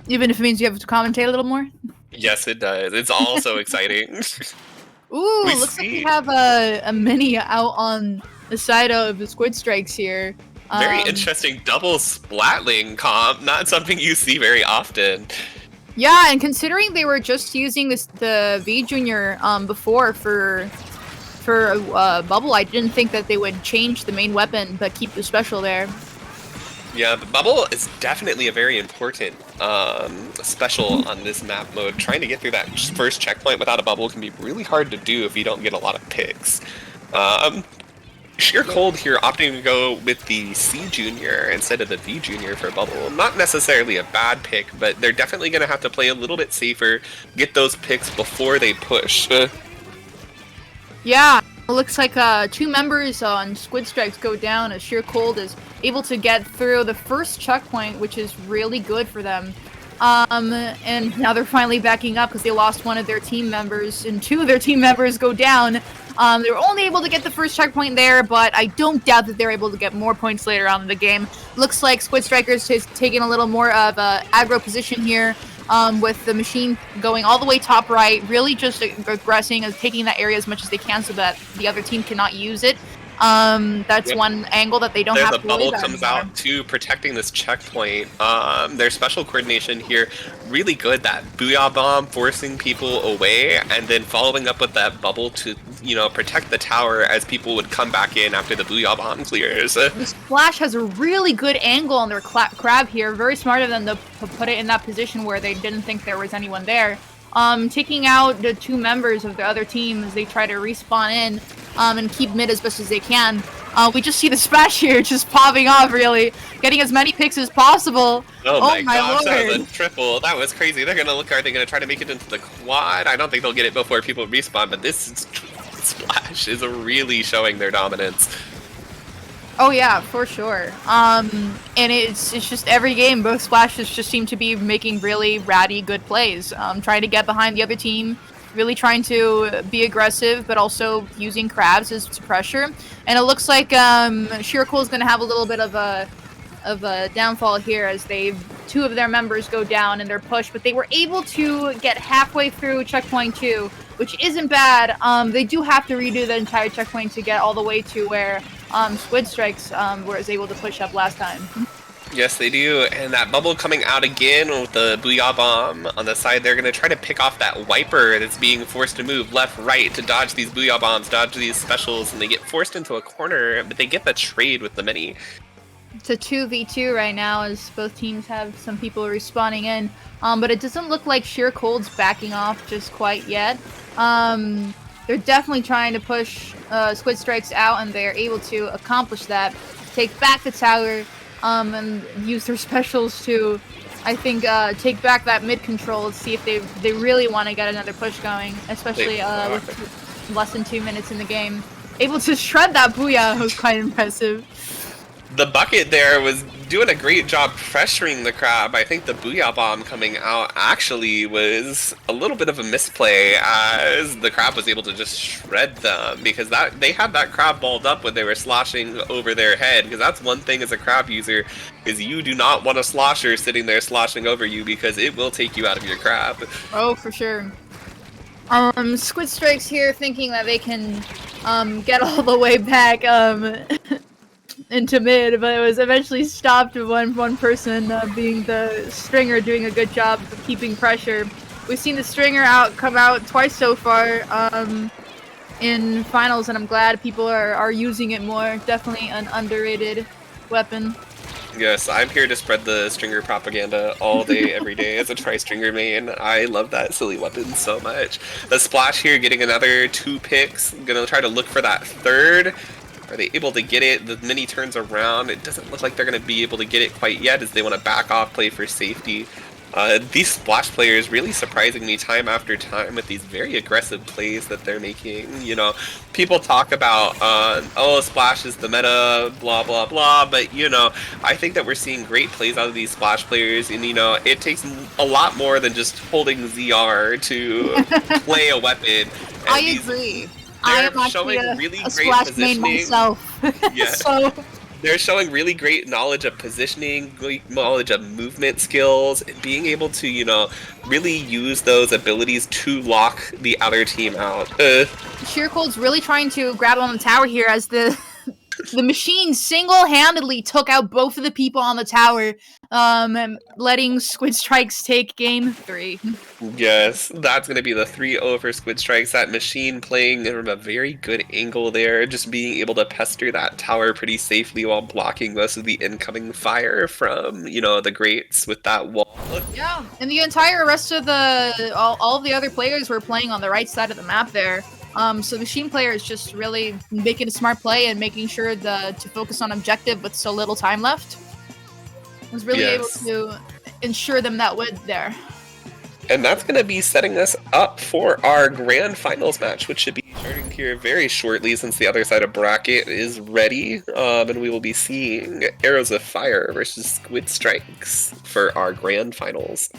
[SPEAKER 4] Even if it means you have to commentate a little more?
[SPEAKER 3] Yes, it does. It's also exciting.
[SPEAKER 4] Ooh, looks like we have a mini out on the side of the Squid Strikes here.
[SPEAKER 3] Very interesting double splatling comp. Not something you see very often.
[SPEAKER 4] Yeah, and considering they were just using the V Junior before for Bubble, I didn't think that they would change the main weapon but keep the special there.
[SPEAKER 3] Yeah, the Bubble is definitely a very important special on this map mode. Trying to get through that first checkpoint without a Bubble can be really hard to do if you don't get a lot of picks. Sheer Cold here opting to go with the C Junior instead of the V Junior for Bubble. Not necessarily a bad pick, but they're definitely going to have to play a little bit safer, get those picks before they push.
[SPEAKER 4] Yeah, it looks like 2 members on Squid Strikes go down as Sheer Cold is able to get through the first checkpoint, which is really good for them. And now they're finally backing up because they lost one of their team members, and 2 of their team members go down. They were only able to get the first checkpoint there, but I don't doubt that they're able to get more points later on in the game. Looks like Squid Strikers has taken a little more of a aggro position here, with the machine going all the way top right, really just aggressing and taking that area as much as they can so that the other team cannot use it. That's one angle that they don't have to worry about.
[SPEAKER 3] The bubble comes out too, protecting this checkpoint. Their special coordination here, really good. That Booyah Bomb forcing people away, and then following up with that bubble to, you know, protect the tower as people would come back in after the Booyah Bomb clears.
[SPEAKER 4] This Flash has a really good angle on their crab here. Very smart of them to put it in that position where they didn't think there was anyone there. Taking out the 2 members of the other team as they try to respawn in and keep mid as best as they can. We just see the Splash here just popping off, really. Getting as many picks as possible.
[SPEAKER 3] Oh my gosh,
[SPEAKER 4] Lord.
[SPEAKER 3] that was a triple. That was crazy. They're gonna look, are they gonna try to make it into the quad? I don't think they'll get it before people respawn, but this Splash is really showing their dominance.
[SPEAKER 4] Oh yeah, for sure. And it's just every game, both Splashes just seem to be making really ratty good plays. Trying to get behind the other team, really trying to be aggressive, but also using crabs as pressure. And it looks like Sheer Cold is going to have a little bit of a downfall here as 2 of their members go down in their push, but they were able to get halfway through checkpoint 2, which isn't bad. They do have to redo the entire checkpoint to get all the way to where Squid Strikes was able to push up last time.
[SPEAKER 3] Yes, they do, and that bubble coming out again with the Booyah Bomb on the side. They're going to try to pick off that Wiper that's being forced to move left, right to dodge these Booyah Bombs, dodge these specials, and they get forced into a corner, but they get the trade with the mini.
[SPEAKER 4] It's a 2v2 right now as both teams have some people respawning in, but it doesn't look like Sheer Cold's backing off just quite yet. They're definitely trying to push Squid Strikes out, and they're able to accomplish that. Take back the tower, and use their specials to, I think, take back that mid control, see if they really want to get another push going, especially with less than 2 minutes in the game. able to shred that booyah was quite impressive.
[SPEAKER 3] The bucket there was doing a great job pressuring the crab. I think the Booyah Bomb coming out actually was a little bit of a misplay, as the crab was able to just shred them, because they had that crab balled up when they were sloshing over their head, because that's one thing as a crab user, is you do not want a slosher sitting there sloshing over you, because it will take you out of your crab.
[SPEAKER 4] Oh, for sure. Squid Strikes here thinking that they can get all the way back into mid, but it was eventually stopped with one person being the Stringer doing a good job of keeping pressure. We've seen the Stringer come out twice so far in finals, and I'm glad people are using it more. Definitely an underrated weapon.
[SPEAKER 3] Yes, I'm here to spread the Stringer propaganda all day, every day as a Tri-Stringer main. I love that silly weapon so much. The Splash here getting another 2 picks. Gonna try to look for that third. Are they able to get it? The mini turns around. It doesn't look like they're going to be able to get it quite yet, as they want to back off, play for safety. These Splash players really surprising me time after time with these very aggressive plays that they're making. You know, people talk about, oh, Splash is the meta, blah, blah, blah, but, you know, I think that we're seeing great plays out of these Splash players, and, you know, it takes a lot more than just holding ZR to play a weapon. And
[SPEAKER 4] I agree. I am
[SPEAKER 3] showing
[SPEAKER 4] actually
[SPEAKER 3] really
[SPEAKER 4] a
[SPEAKER 3] great
[SPEAKER 4] Splash main
[SPEAKER 3] positioning.
[SPEAKER 4] myself.
[SPEAKER 3] Yeah.
[SPEAKER 4] So
[SPEAKER 3] They're showing really great knowledge of positioning, great knowledge of movement skills, and being able to, you know, really use those abilities to lock the other team out.
[SPEAKER 4] Sheer Cold's really trying to grab on the tower here as the machine single-handedly took out both of the people on the tower, letting Squid Strikes take game 3.
[SPEAKER 3] Yes, that's going to be the 3-0 for Squid Strikes. That machine playing from a very good angle there, just being able to pester that tower pretty safely while blocking most of the incoming fire from, you know, the Greats with that wall.
[SPEAKER 4] Yeah, and the entire rest of all of the other players were playing on the right side of the map there. So the machine player is just really making a smart play and making sure to focus on objective with so little time left. Was really able to ensure them that win there.
[SPEAKER 3] And that's going to be setting us up for our grand finals match, which should be starting here very shortly since the other side of bracket is ready. And we will be seeing Arrows of Fire versus Squid Strikes for our grand finals.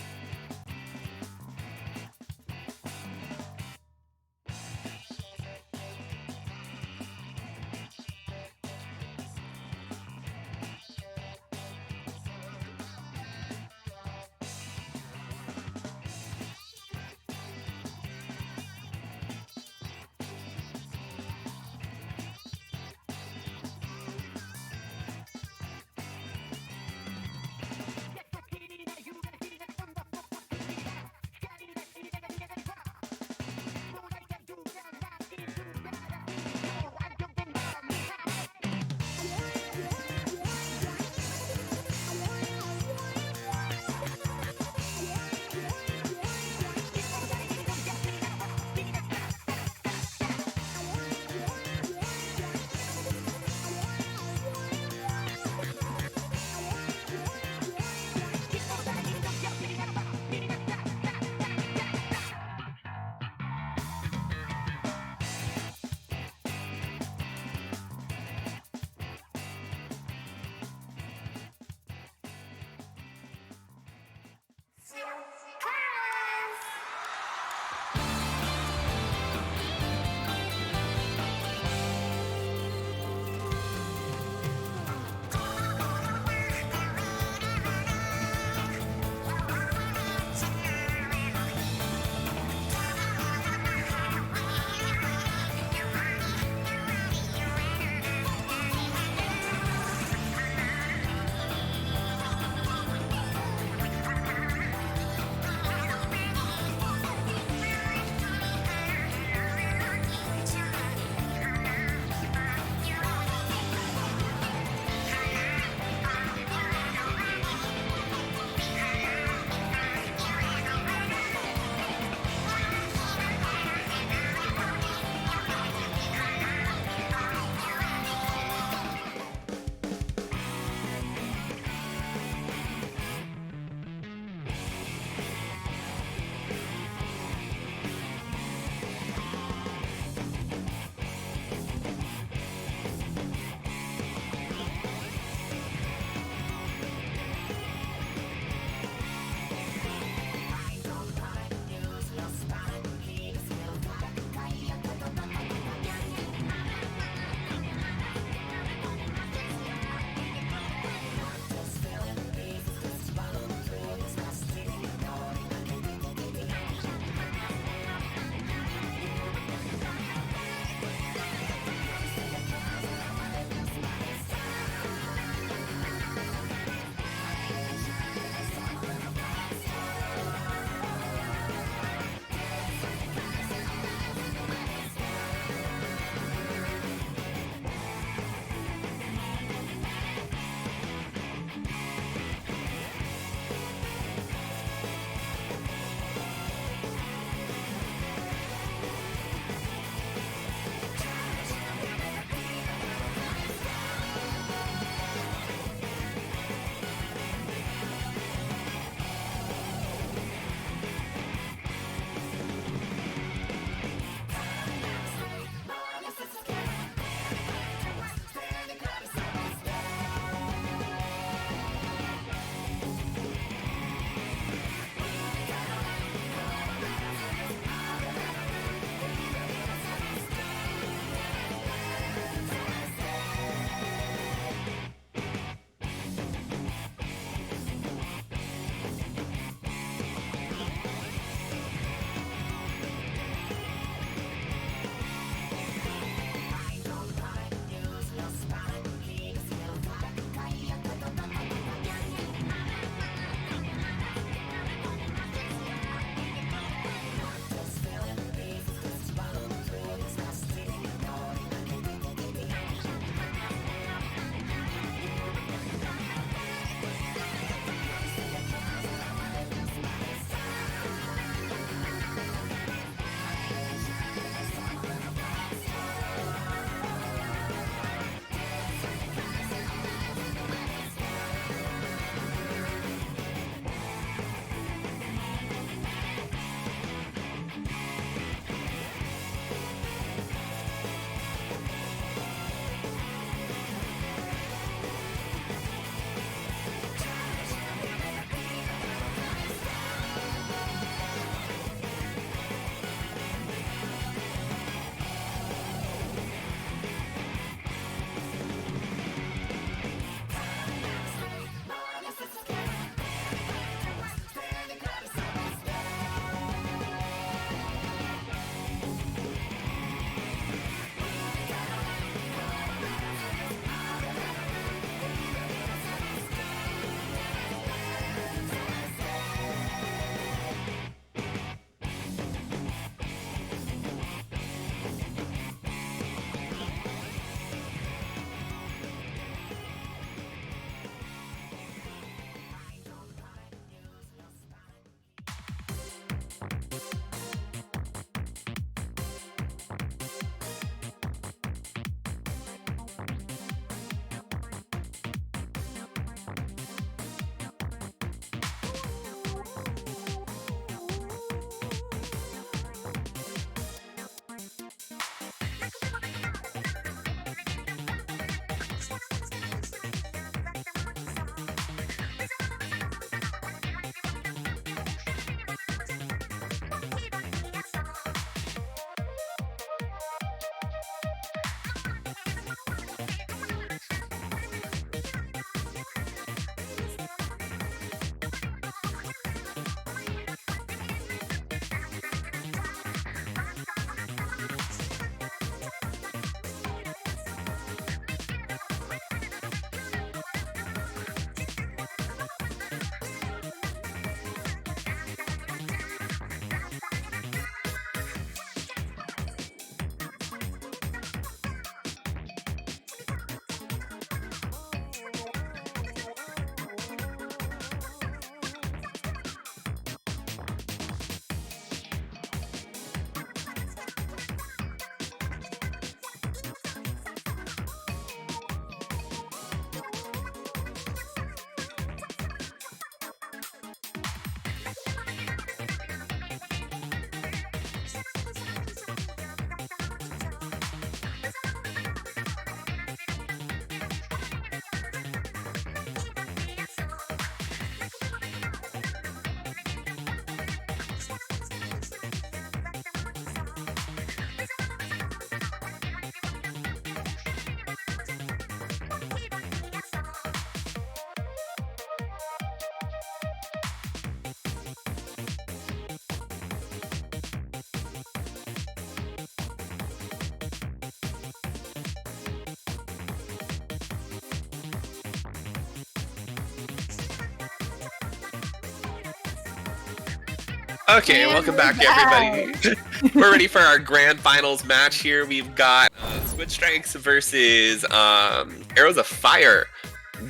[SPEAKER 3] Okay,
[SPEAKER 4] And
[SPEAKER 3] welcome
[SPEAKER 4] we're
[SPEAKER 3] back, everybody. We're ready for our grand finals match here. We've got Squid Strikes versus Arrows of Fire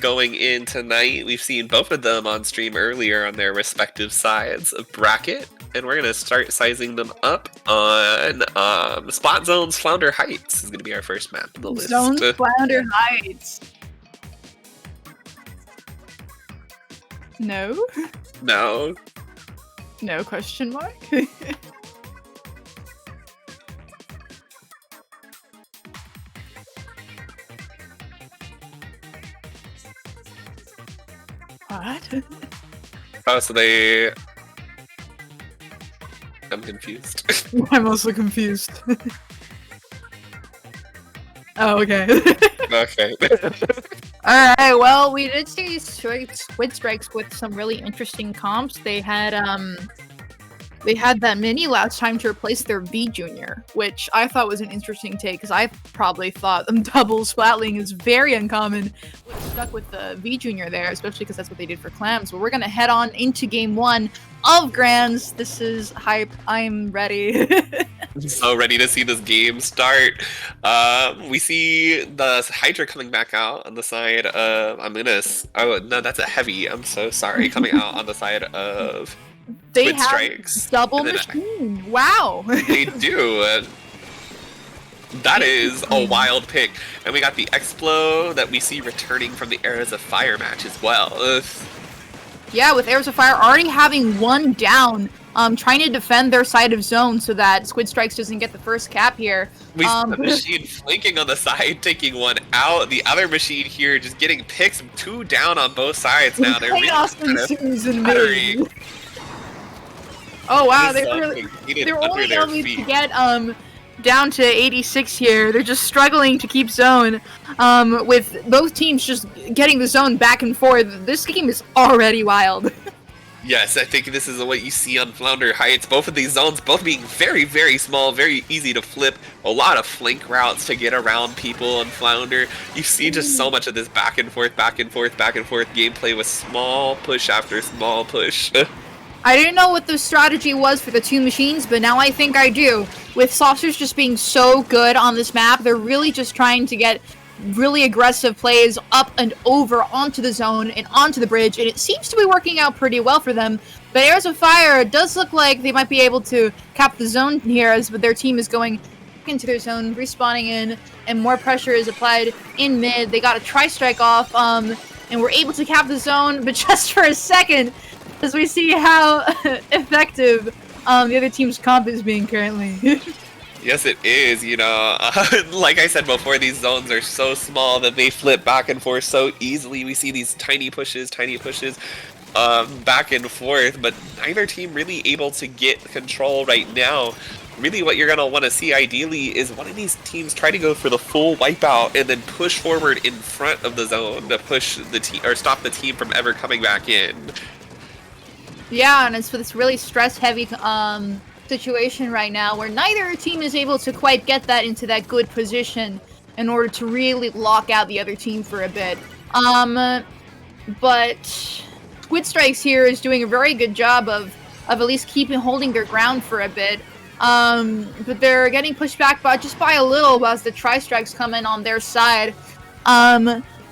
[SPEAKER 3] going in tonight. We've seen both of them on stream earlier on their respective sides of bracket, and we're gonna start sizing them up on Spot Zone's Flounder Heights is gonna be our first map on the list.
[SPEAKER 4] Zone's Flounder Heights. No?
[SPEAKER 3] No.
[SPEAKER 4] No question mark? What?
[SPEAKER 3] Oh, so they... I'm confused.
[SPEAKER 4] I'm also confused. Oh, okay.
[SPEAKER 3] Okay.
[SPEAKER 4] Alright, well, we did see Squid Strikes with some really interesting comps. They had that mini last time to replace their V Junior, which I thought was an interesting take, because I probably thought them double splatling is very uncommon. We stuck with the V Junior there, especially because that's what they did for Clams. But we're gonna head on into game 1 of Grands. This is hype. I'm ready.
[SPEAKER 3] So ready to see this game start. We see the Hydra coming back out on the side of... Oh, no, that's a heavy. I'm so sorry. Coming out on the side of
[SPEAKER 4] They
[SPEAKER 3] Squid
[SPEAKER 4] have
[SPEAKER 3] Strikes.
[SPEAKER 4] double
[SPEAKER 3] And then
[SPEAKER 4] machine. Wow.
[SPEAKER 3] They do. That is a wild pick. And we got the Explo that we see returning from the Arrows of Fire match as well. Ugh.
[SPEAKER 4] Yeah, with Arrows of Fire already having one down, trying to defend their side of zone so that Squid Strikes doesn't get the first cap here.
[SPEAKER 3] We see the machine flanking on the side, taking one out. The other machine here just getting picks, 2 down on both sides now. They're really
[SPEAKER 4] Chaos
[SPEAKER 3] kind of
[SPEAKER 4] ensues in
[SPEAKER 3] battering.
[SPEAKER 4] mid. Oh wow,
[SPEAKER 3] This
[SPEAKER 4] they're only able to get down to 86 here. They're just struggling to keep zone. With both teams just getting the zone back and forth. This game is already wild.
[SPEAKER 3] Yes, I think this is what you see on Flounder Heights. Both of these zones, both being very, very small, very easy to flip. A lot of flank routes to get around people on Flounder. You see just so much of this back and forth, back and forth, back and forth gameplay with small push after small push.
[SPEAKER 4] I didn't know what the strategy was for the two machines, but now I think I do. With Saucers just being so good on this map, they're really just trying to get really aggressive plays up and over onto the zone and onto the bridge, and it seems to be working out pretty well for them. But Arrows of Fire, it does look like they might be able to cap the zone here as their team is going into their zone, respawning in, and more pressure is applied in mid. They got a tri-strike off, and we're able to cap the zone, but just for a second, as we see how effective the other team's comp is being currently.
[SPEAKER 3] Yes, it is, you know. Like I said before, these zones are so small that they flip back and forth so easily. We see these tiny pushes, back and forth, but neither team really able to get control right now. Really what you're going to want to see ideally is one of these teams try to go for the full wipeout and then push forward in front of the zone to push the team or stop the team from ever coming back in.
[SPEAKER 4] Yeah, and it's for this really stress-heavy situation right now where neither team is able to quite get that into that good position in order to really lock out the other team for a bit. But Squid Strikes here is doing a very good job of at least holding their ground for a bit. But they're getting pushed back just by a little as the tri-strikes come in on their side.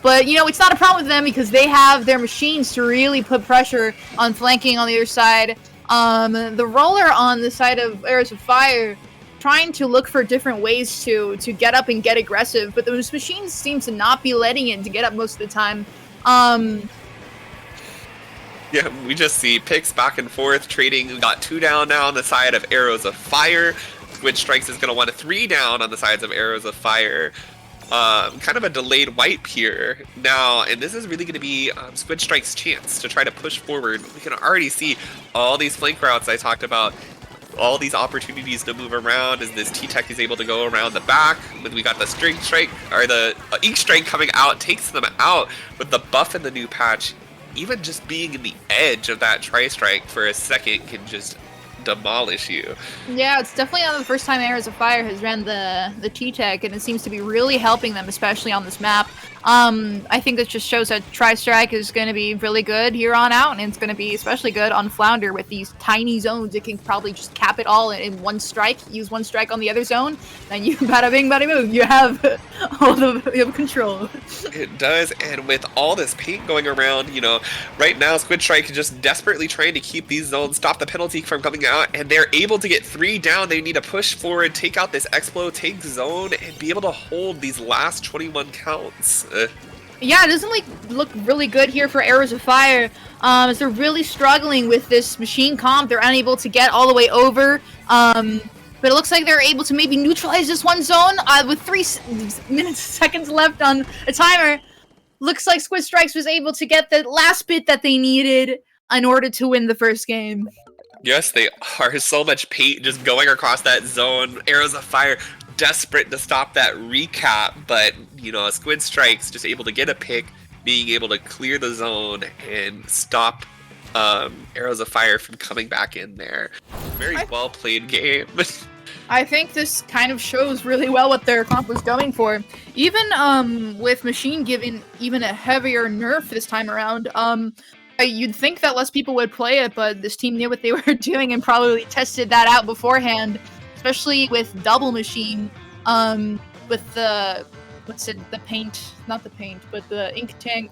[SPEAKER 4] But, you know, it's not a problem with them because they have their machines to really put pressure on flanking on the other side. The roller on the side of Arrows of Fire trying to look for different ways to get up and get aggressive, but those machines seem to not be letting it to get up most of the time.
[SPEAKER 3] Yeah, we just see picks back and forth, trading. We got 2 down now on the side of Arrows of Fire. Squid Strikes is going to want a 3 down on the sides of Arrows of Fire. Kind of a delayed wipe here now, and this is really going to be Squid Strike's chance to try to push forward. We can already see all these flank routes I talked about, all these opportunities to move around as this T-Tech is able to go around the back. When we got the Strength Strike, or the Ink Strike coming out, takes them out with the buff in the new patch. Even just being in the edge of that Tri-Strike for a second can just demolish you.
[SPEAKER 4] Yeah, it's definitely not the first time Arrows of Fire has ran the T-Tech, and it seems to be really helping them, especially on this map. I think that just shows that Tri-Strike is going to be really good here on out, and it's going to be especially good on Flounder with these tiny zones. It can probably just cap it all in one strike, use one strike on the other zone, and you bada bing, bada boom, you have you have control.
[SPEAKER 3] It does, and with all this paint going around, you know, right now Squid Strike is just desperately trying to keep these zones, stop the penalty from coming out, and they're able to get 3 down. They need to push forward, take out this Explo, take zone, and be able to hold these last 21 counts.
[SPEAKER 4] Yeah, it doesn't look really good here for Arrows of Fire. As they're really struggling with this machine comp. They're unable to get all the way over. But it looks like they're able to maybe neutralize this one zone with 3 seconds left on a timer. Looks like Squid Strikes was able to get the last bit that they needed in order to win the first game.
[SPEAKER 3] Yes, they are. So much paint just going across that zone. Arrows of Fire desperate to stop that recap, but, you know, Squid Strikes just able to get a pick, being able to clear the zone and stop Arrows of Fire from coming back in there. Very well played game.
[SPEAKER 4] I think this kind of shows really well what their comp was going for. Even with Machine giving even a heavier nerf this time around, you'd think that less people would play it, but this team knew what they were doing and probably tested that out beforehand, especially with Double Machine, with the, the paint, not the paint, but the ink tank,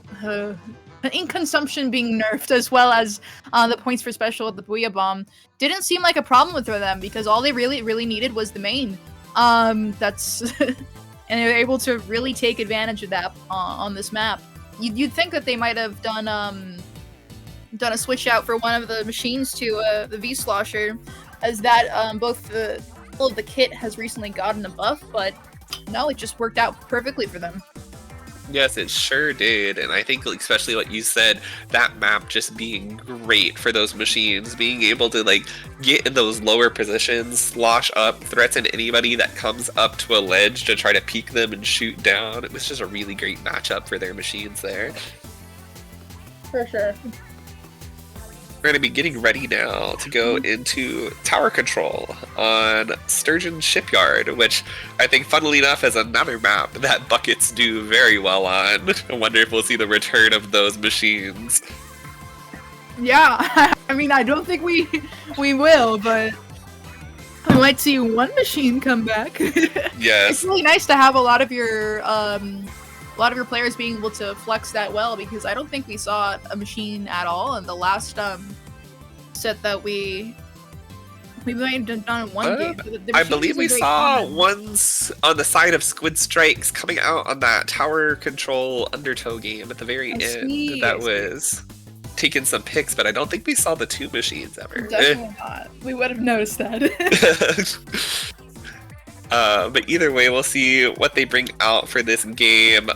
[SPEAKER 4] ink consumption being nerfed, as well as the points for special with the Booyah Bomb. Didn't seem like a problem for them, because all they really needed was the main. That's and they were able to really take advantage of that on this map. You'd think that they might have done a switch out for one of the machines to the V-Slosher, as that both the kit has recently gotten a buff, but no, it just worked out perfectly for them.
[SPEAKER 3] Yes, it sure did, and I think especially what you said, that map just being great for those machines, being able to like get in those lower positions, slosh up, threaten anybody that comes up to a ledge to try to peek them and shoot down. It was just a really great matchup for their machines there.
[SPEAKER 4] For sure.
[SPEAKER 3] We're going to be getting ready now to go into tower control on Sturgeon Shipyard, which I think, funnily enough, is another map that Buckets do very well on. I wonder if we'll see the return of those machines.
[SPEAKER 4] Yeah, I mean, I don't think we will, but we might see one machine come back.
[SPEAKER 3] Yes.
[SPEAKER 4] It's really nice to have a lot of your players being able to flex that well, because I don't think we saw a machine at all in the last set that we might have done in one game.
[SPEAKER 3] I believe we saw ones on the side of Squid Strikes coming out on that tower control undertow game at the very end. That was taking some pics, but I don't think we saw the 2 machines ever.
[SPEAKER 4] Definitely not. We would have noticed that.
[SPEAKER 3] But either way, we'll see what they bring out for this game.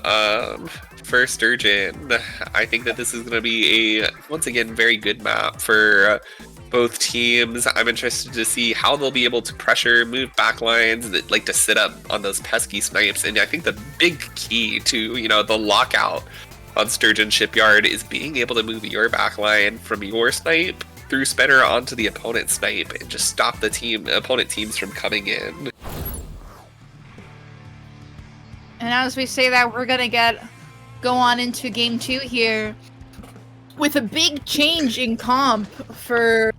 [SPEAKER 3] For Sturgeon, I think that this is going to be a, once again, very good map for both teams. I'm interested to see how they'll be able to pressure, move back lines that like to sit up on those pesky snipes. And I think the big key to, you know, the lockout on Sturgeon Shipyard is being able to move your back line from your snipe through spinner onto the opponent's snipe and just stop the opponent teams from coming in.
[SPEAKER 4] And as we say that, we're gonna go on into game 2 here with a big change in comp for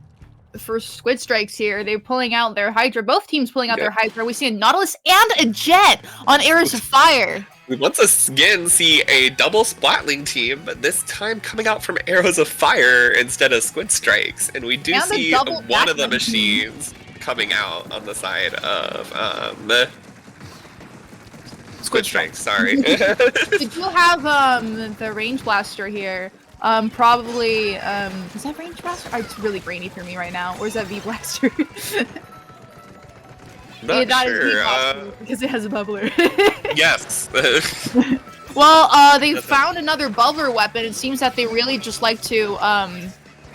[SPEAKER 4] Squid Strikes here. They're pulling out their Hydra. Both teams pulling out their Hydra. We see a Nautilus and a Jet on Arrows of Fire.
[SPEAKER 3] We once again see a double Splatling team, but this time coming out from Arrows of Fire instead of Squid Strikes. And we do see one of the machines coming out on the side of Squid Strikes, sorry.
[SPEAKER 4] We do have the Range Blaster here. Probably, is that Range Blaster? Oh, it's really grainy for me right now. Or is that V Blaster?
[SPEAKER 3] Not sure.
[SPEAKER 4] Because it has a bubbler.
[SPEAKER 3] Yes.
[SPEAKER 4] Well, they found another bubbler weapon. It seems that they really just like to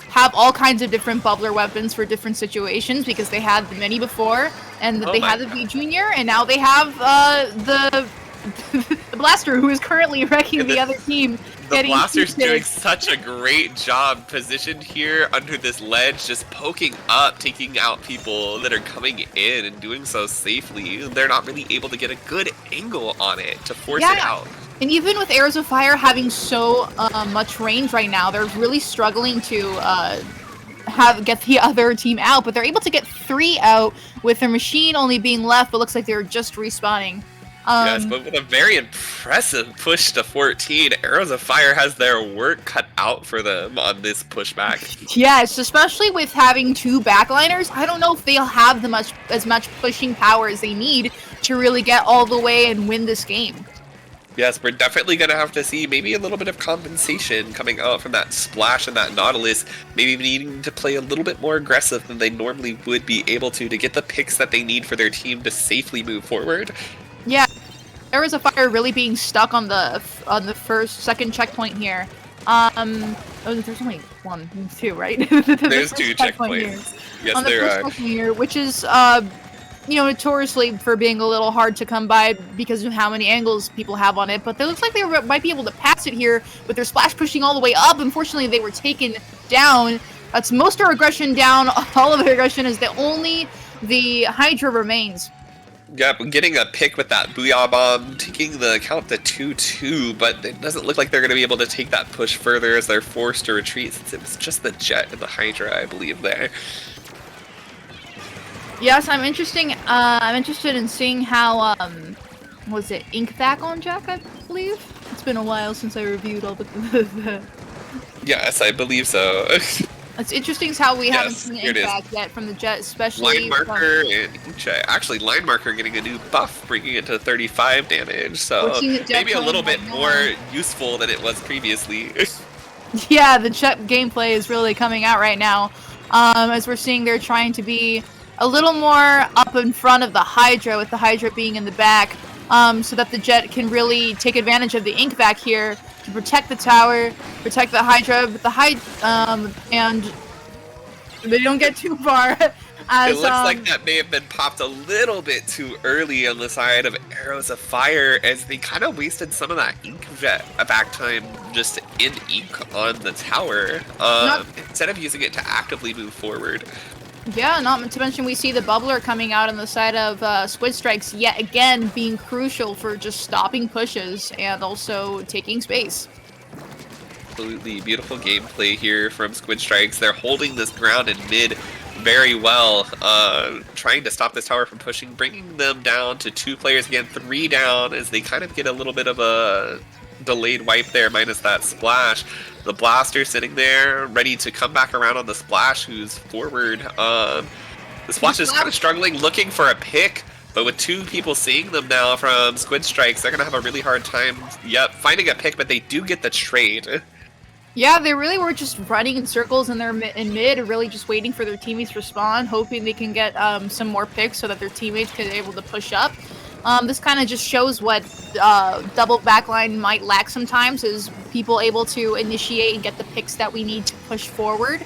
[SPEAKER 4] have all kinds of different bubbler weapons for different situations, because they had the Mini before, and they had the V Junior, and now they have the Blaster, who is currently wrecking the other team.
[SPEAKER 3] The Blaster's doing such a great job positioned here under this ledge, just poking up, taking out people that are coming in and doing so safely. They're not really able to get a good angle on it to force it out.
[SPEAKER 4] And even with Arrows of Fire having so much range right now, they're really struggling to get the other team out, but they're able to get 3 out with their machine only being left, but looks like they're just respawning.
[SPEAKER 3] Yes, but with a very impressive push to 14, Arrows of Fire has their work cut out for them on this pushback.
[SPEAKER 4] Yes, especially with having 2 backliners, I don't know if they'll have as much pushing power as they need to really get all the way and win this game.
[SPEAKER 3] Yes, we're definitely going to have to see maybe a little bit of compensation coming out from that Splash and that Nautilus, maybe needing to play a little bit more aggressive than they normally would be able to get the picks that they need for their team to safely move forward.
[SPEAKER 4] Yeah, Arrows of Fire really being stuck on the second checkpoint here. There's only 1, 2, right?
[SPEAKER 3] There's 2 checkpoints. Yes, there are.
[SPEAKER 4] Here, which is notoriously for being a little hard to come by because of how many angles people have on it. But it looks like they might be able to pass it here with their Splash pushing all the way up. Unfortunately, they were taken down. That's most of their aggression down. All of their aggression is only the Hydra remains.
[SPEAKER 3] Yep, getting a pick with that Booyah Bomb, taking the count to 2-2, but it doesn't look like they're going to be able to take that push further as they're forced to retreat, since it was just the Jet and the Hydra, I believe, there.
[SPEAKER 4] Yes, I'm interested in seeing how, was it Ink back on Jack, I believe? It's been a while since I reviewed all the
[SPEAKER 3] Yes, I believe so.
[SPEAKER 4] It's interesting how we haven't seen Ink back yet from the Jet, especially
[SPEAKER 3] Line Marker and Jet. Actually, Line Marker getting a new buff, bringing it to 35 damage, so maybe a little bit more useful than it was previously.
[SPEAKER 4] Yeah, the Jet gameplay is really coming out right now, as we're seeing they're trying to be a little more up in front of the Hydra, with the Hydra being in the back, so that the Jet can really take advantage of the Ink back here to protect the tower, protect the Hydra, but and they don't get too far. As,
[SPEAKER 3] it looks like that may have been popped a little bit too early on the side of Arrows of Fire, as they kind of wasted some of that ink back time just in ink on the tower, instead of using it to actively move forward.
[SPEAKER 4] Yeah, not to mention we see the bubbler coming out on the side of Squid Strikes yet again, being crucial for just stopping pushes and also taking space.
[SPEAKER 3] Absolutely beautiful gameplay here from Squid Strikes. They're holding this ground in mid very well, trying to stop this tower from pushing, bringing them down to 2 players again, 3 down, as they kind of get a little bit of a delayed wipe there, minus that Splash. The Blaster sitting there, ready to come back around on the Splash, who's forward. The Splash is kind of struggling, looking for a pick, but with 2 people seeing them now from Squid Strikes, they're going to have a really hard time, finding a pick, but they do get the trade.
[SPEAKER 4] Yeah, they really were just running in circles in mid, really just waiting for their teammates to respond, hoping they can get some more picks so that their teammates can be able to push up. This kind of just shows what double backline might lack sometimes, is people able to initiate and get the picks that we need to push forward.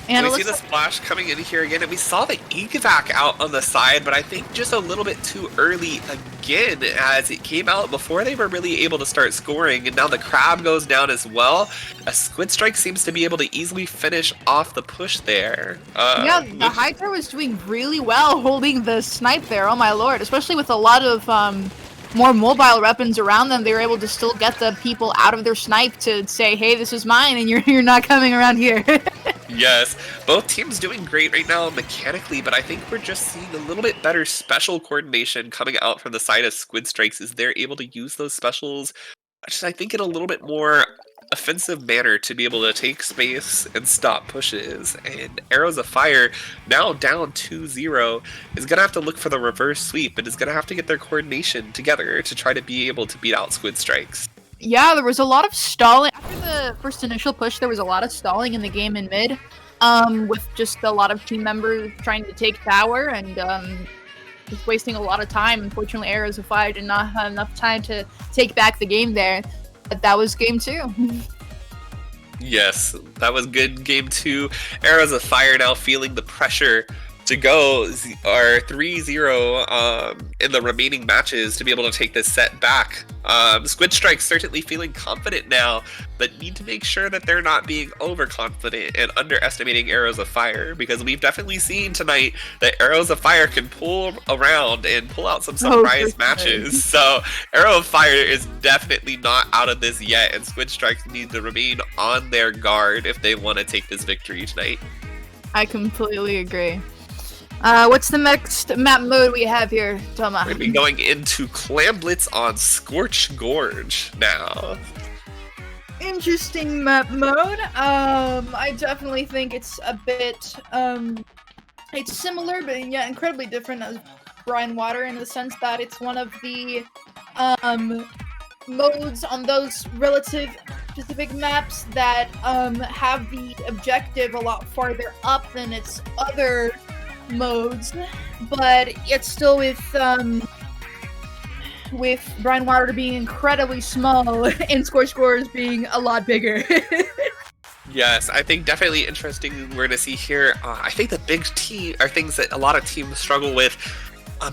[SPEAKER 4] And
[SPEAKER 3] we see the Splash coming in here again, and we saw the Evac out on the side, but I think just a little bit too early again, as it came out before they were really able to start scoring, and now the Crab goes down as well. A Squid Strike seems to be able to easily finish off the push there.
[SPEAKER 4] Yeah, the Hydra was doing really well holding the snipe there, oh my lord, especially with a lot of more mobile weapons around them. They were able to still get the people out of their snipe to say, hey, this is mine, and you're not coming around here.
[SPEAKER 3] Yes, both teams doing great right now mechanically, but I think we're just seeing a little bit better special coordination coming out from the side of Squid Strikes, as they're able to use those specials, just I think in a little bit more offensive manner to be able to take space and stop pushes. And Arrows of Fire, now down 2-0, is going to have to look for the reverse sweep, and is going to have to get their coordination together to try to be able to beat out Squid Strikes.
[SPEAKER 4] Yeah, there was a lot of stalling. After the first initial push, there was a lot of stalling in the game in mid, with just a lot of team members trying to take tower and just wasting a lot of time. Unfortunately, Arrows of Fire did not have enough time to take back the game there. But that was game 2.
[SPEAKER 3] Yes, that was good game 2. Arrows of Fire now feeling the pressure to go are 3-0 in the remaining matches to be able to take this set back. Squid Strike's certainly feeling confident now, but need to make sure that they're not being overconfident and underestimating Arrows of Fire, because we've definitely seen tonight that Arrows of Fire can pull around and pull out some surprise matches. So Arrow of Fire is definitely not out of this yet, and Squid Strike need to remain on their guard if they want to take this victory tonight.
[SPEAKER 4] I completely agree. What's the next map mode we have here, Toma?
[SPEAKER 3] We're going to be going into Clam Blitz on Scorch Gorge now.
[SPEAKER 4] Interesting map mode. I definitely think it's a bit, it's similar, but yet incredibly different as Brine Water, in the sense that it's one of the, modes on those relative specific maps that, have the objective a lot farther up than its other modes, but it's still with Brine Water being incredibly small and Scorch Gorge being a lot bigger.
[SPEAKER 3] Yes, I think definitely interesting we're to see here. I think the big team are things that a lot of teams struggle with.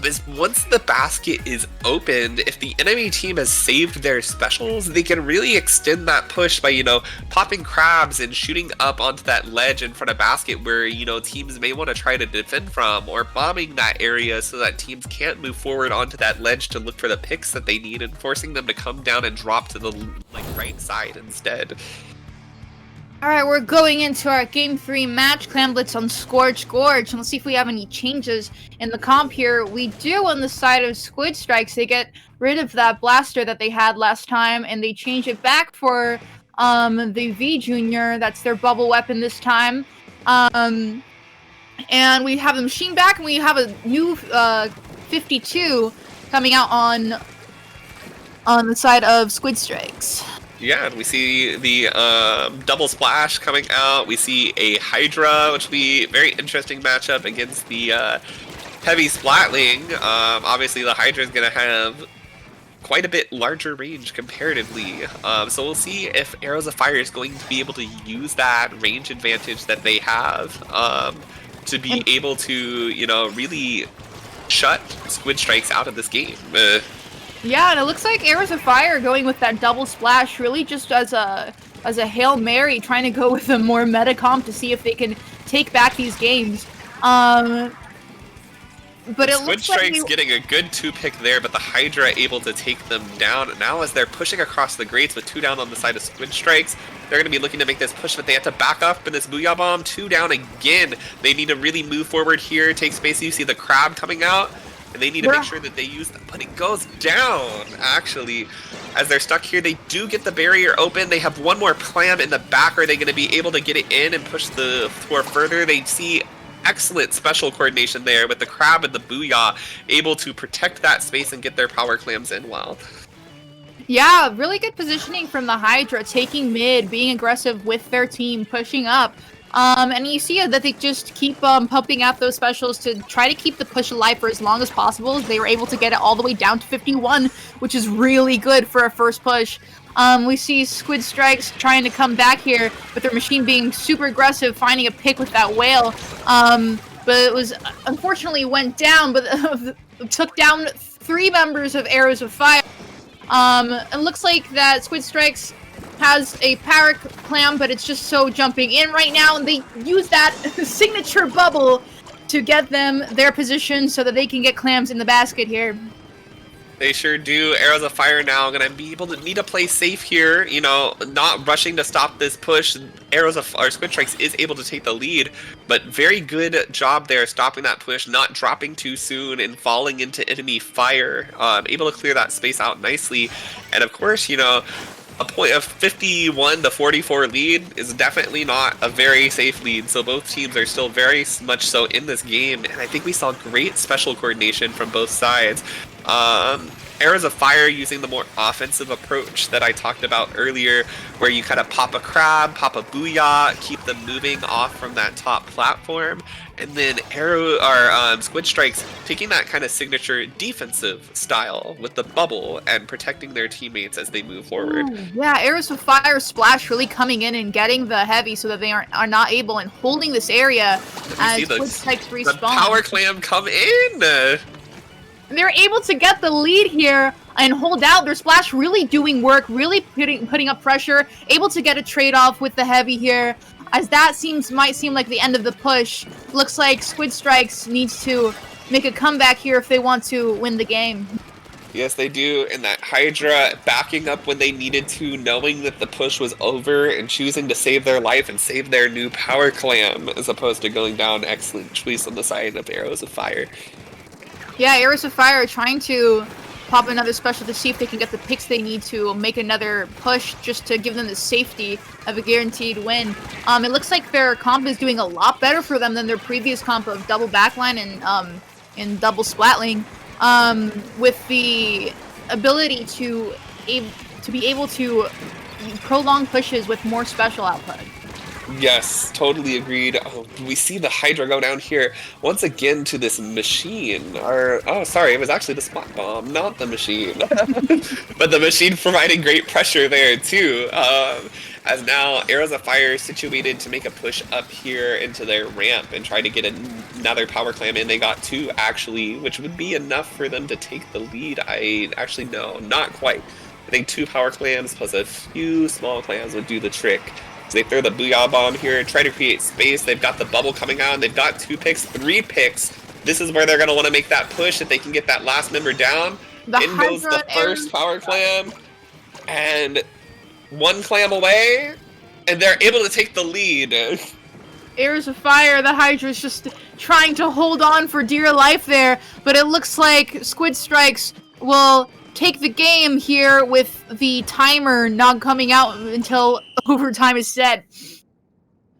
[SPEAKER 3] Is once the basket is opened, if the enemy team has saved their specials, they can really extend that push by, you know, popping crabs and shooting up onto that ledge in front of basket where, you know, teams may want to try to defend from, or bombing that area so that teams can't move forward onto that ledge to look for the picks that they need, and forcing them to come down and drop to the right side instead.
[SPEAKER 4] Alright, we're going into our Game 3 match, Clam Blitz on Scorch Gorge, and let's see if we have any changes in the comp here. We do on the side of Squid Strikes. They get rid of that blaster that they had last time, and they change it back for the V Junior. That's their bubble weapon this time. And we have the machine back, and we have a new 52 coming out on the side of Squid Strikes.
[SPEAKER 3] Yeah, and we see the double splash coming out. We see a Hydra, which will be a very interesting matchup against the heavy Splatling. Obviously, the Hydra is going to have quite a bit larger range comparatively. So we'll see if Arrows of Fire is going to be able to use that range advantage that they have to be able to, you know, really shut Squid Strikes out of this game.
[SPEAKER 4] Yeah, and it looks like Arrows of Fire going with that double splash really just as a Hail Mary, trying to go with a more meta comp to see if they can take back these games. But it
[SPEAKER 3] Squid
[SPEAKER 4] looks
[SPEAKER 3] Strike's
[SPEAKER 4] like
[SPEAKER 3] getting a good 2-pick there, but the Hydra able to take them down. Now as they're pushing across the grates with 2 down on the side of Squid Strikes, they're going to be looking to make this push, but they have to back up in this Booyah Bomb. 2 down again. They need to really move forward here, take space. You see the crab coming out. And they need to make sure that they use them, but it goes down, actually. As they're stuck here, they do get the barrier open. They have one more clam in the back. Are they going to be able to get it in and push the floor further? They see excellent special coordination there with the crab and the Booyah, able to protect that space and get their power clams in well.
[SPEAKER 4] yeah, really good positioning from the Hydra, taking mid, being aggressive with their team, pushing up. And you see that they just keep pumping out those specials to try to keep the push alive for as long as possible. They were able to get it all the way down to 51, which is really good for a first push. We see Squid Strikes trying to come back here, with their machine being super aggressive, finding a pick with that whale. But it was, unfortunately, went down, but took down 3 members of Arrows of Fire. It looks like that Squid Strikes has a Parrot Clam, but it's just so jumping in right now, and they use that signature bubble to get them their position so that they can get clams in the basket here.
[SPEAKER 3] They sure do. Arrows of Fire now going to be able to need to play safe here, you know, not rushing to stop this push. Squid Strikes is able to take the lead, but very good job there stopping that push, not dropping too soon and falling into enemy fire. Able to clear that space out nicely. And of course, you know, a point of 51 to 44 lead is definitely not a very safe lead, so both teams are still very much so in this game, and I think we saw great special coordination from both sides. Arrows of Fire using the more offensive approach that I talked about earlier, where you kind of pop a crab, pop a booyah, keep them moving off from that top platform, and then Squid Strikes taking that kind of signature defensive style with the bubble and protecting their teammates as they move forward.
[SPEAKER 4] Ooh, yeah, Arrows of Fire Splash really coming in and getting the heavy so that they are not able and holding this area as Squid Strikes respawn.
[SPEAKER 3] The Power Clam come in!
[SPEAKER 4] They're able to get the lead here and hold out. Their Splash really doing work, really putting up pressure, able to get a trade-off with the heavy here. As that might seem like the end of the push, looks like Squid Strikes needs to make a comeback here if they want to win the game.
[SPEAKER 3] Yes, they do, and that Hydra backing up when they needed to, knowing that the push was over and choosing to save their life and save their new Power Clam as opposed to going down. Excellent choice on the side of Arrows of Fire.
[SPEAKER 4] Yeah, Arrows of Fire are trying to pop another special to see if they can get the picks they need to make another push just to give them the safety of a guaranteed win. It looks like their comp is doing a lot better for them than their previous comp of double backline and double splatling, with the ability to be able to prolong pushes with more special output.
[SPEAKER 3] Yes, totally agreed. Oh, we see the Hydra go down here once again to this machine. Oh, sorry, it was actually the spot bomb, not the machine. But the machine providing great pressure there too. As now Arrows of Fire is situated to make a push up here into their ramp and try to get another Power Clam in. They got 2 actually, which would be enough for them to take the lead. No, not quite. I think 2 Power Clams plus a few small clams would do the trick. So they throw the Booyah Bomb here, try to create space. They've got the bubble coming out, and they've got 2 picks, 3 picks. This is where they're going to want to make that push if they can get that last member down. In goes the first Power Clam, and 1 clam away, and they're able to take the lead.
[SPEAKER 4] Arrows of Fire, the Hydra's just trying to hold on for dear life there, but it looks like Squid Strikes will take the game here with the timer not coming out until overtime is set.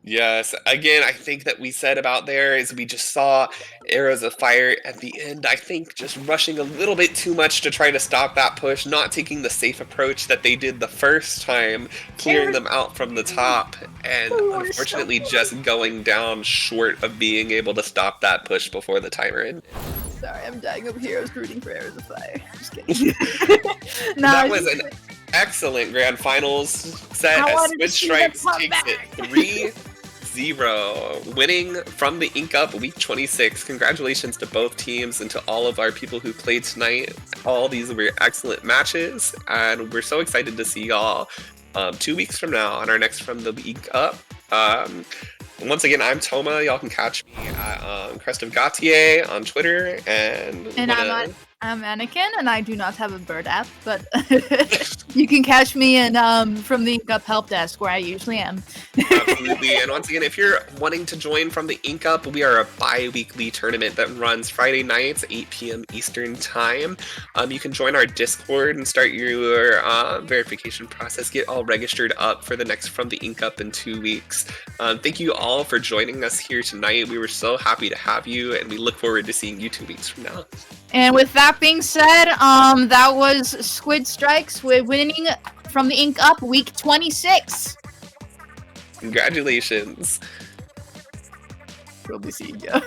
[SPEAKER 3] Yes, again, I think that we said about there is we just saw Arrows of Fire at the end, I think just rushing a little bit too much to try to stop that push, not taking the safe approach that they did the first time, clearing them out from the top, and unfortunately just going down short of being able to stop that push before the timer ended.
[SPEAKER 4] Sorry, I'm dying over here. I was rooting for Arrows of Fire. Just kidding.
[SPEAKER 3] That was an excellent Grand Finals set as Squid Strikes takes it 3-0, winning from the Ink Up Week 26. Congratulations to both teams and to all of our people who played tonight. All these were excellent matches, and we're so excited to see y'all 2 weeks from now on our next From the Ink Up. Once again, I'm Toma. Y'all can catch me at Crest of Gautier on Twitter. And
[SPEAKER 4] I'm Anakin, and I do not have a bird app, but you can catch me in From the Ink Up Help Desk, where I usually am.
[SPEAKER 3] Absolutely. And once again, if you're wanting to join From the Ink Up, we are a bi-weekly tournament that runs Friday nights, 8 p.m. Eastern Time. You can join our Discord and start your verification process. Get all registered up for the next From the Ink Up in 2 weeks. Thank you all for joining us here tonight. We were so happy to have you, and we look forward to seeing you 2 weeks from now.
[SPEAKER 4] And with that being said, that was Squid Strikes with winning From the Ink Up Week 26.
[SPEAKER 3] Congratulations.
[SPEAKER 4] We'll be seeing ya.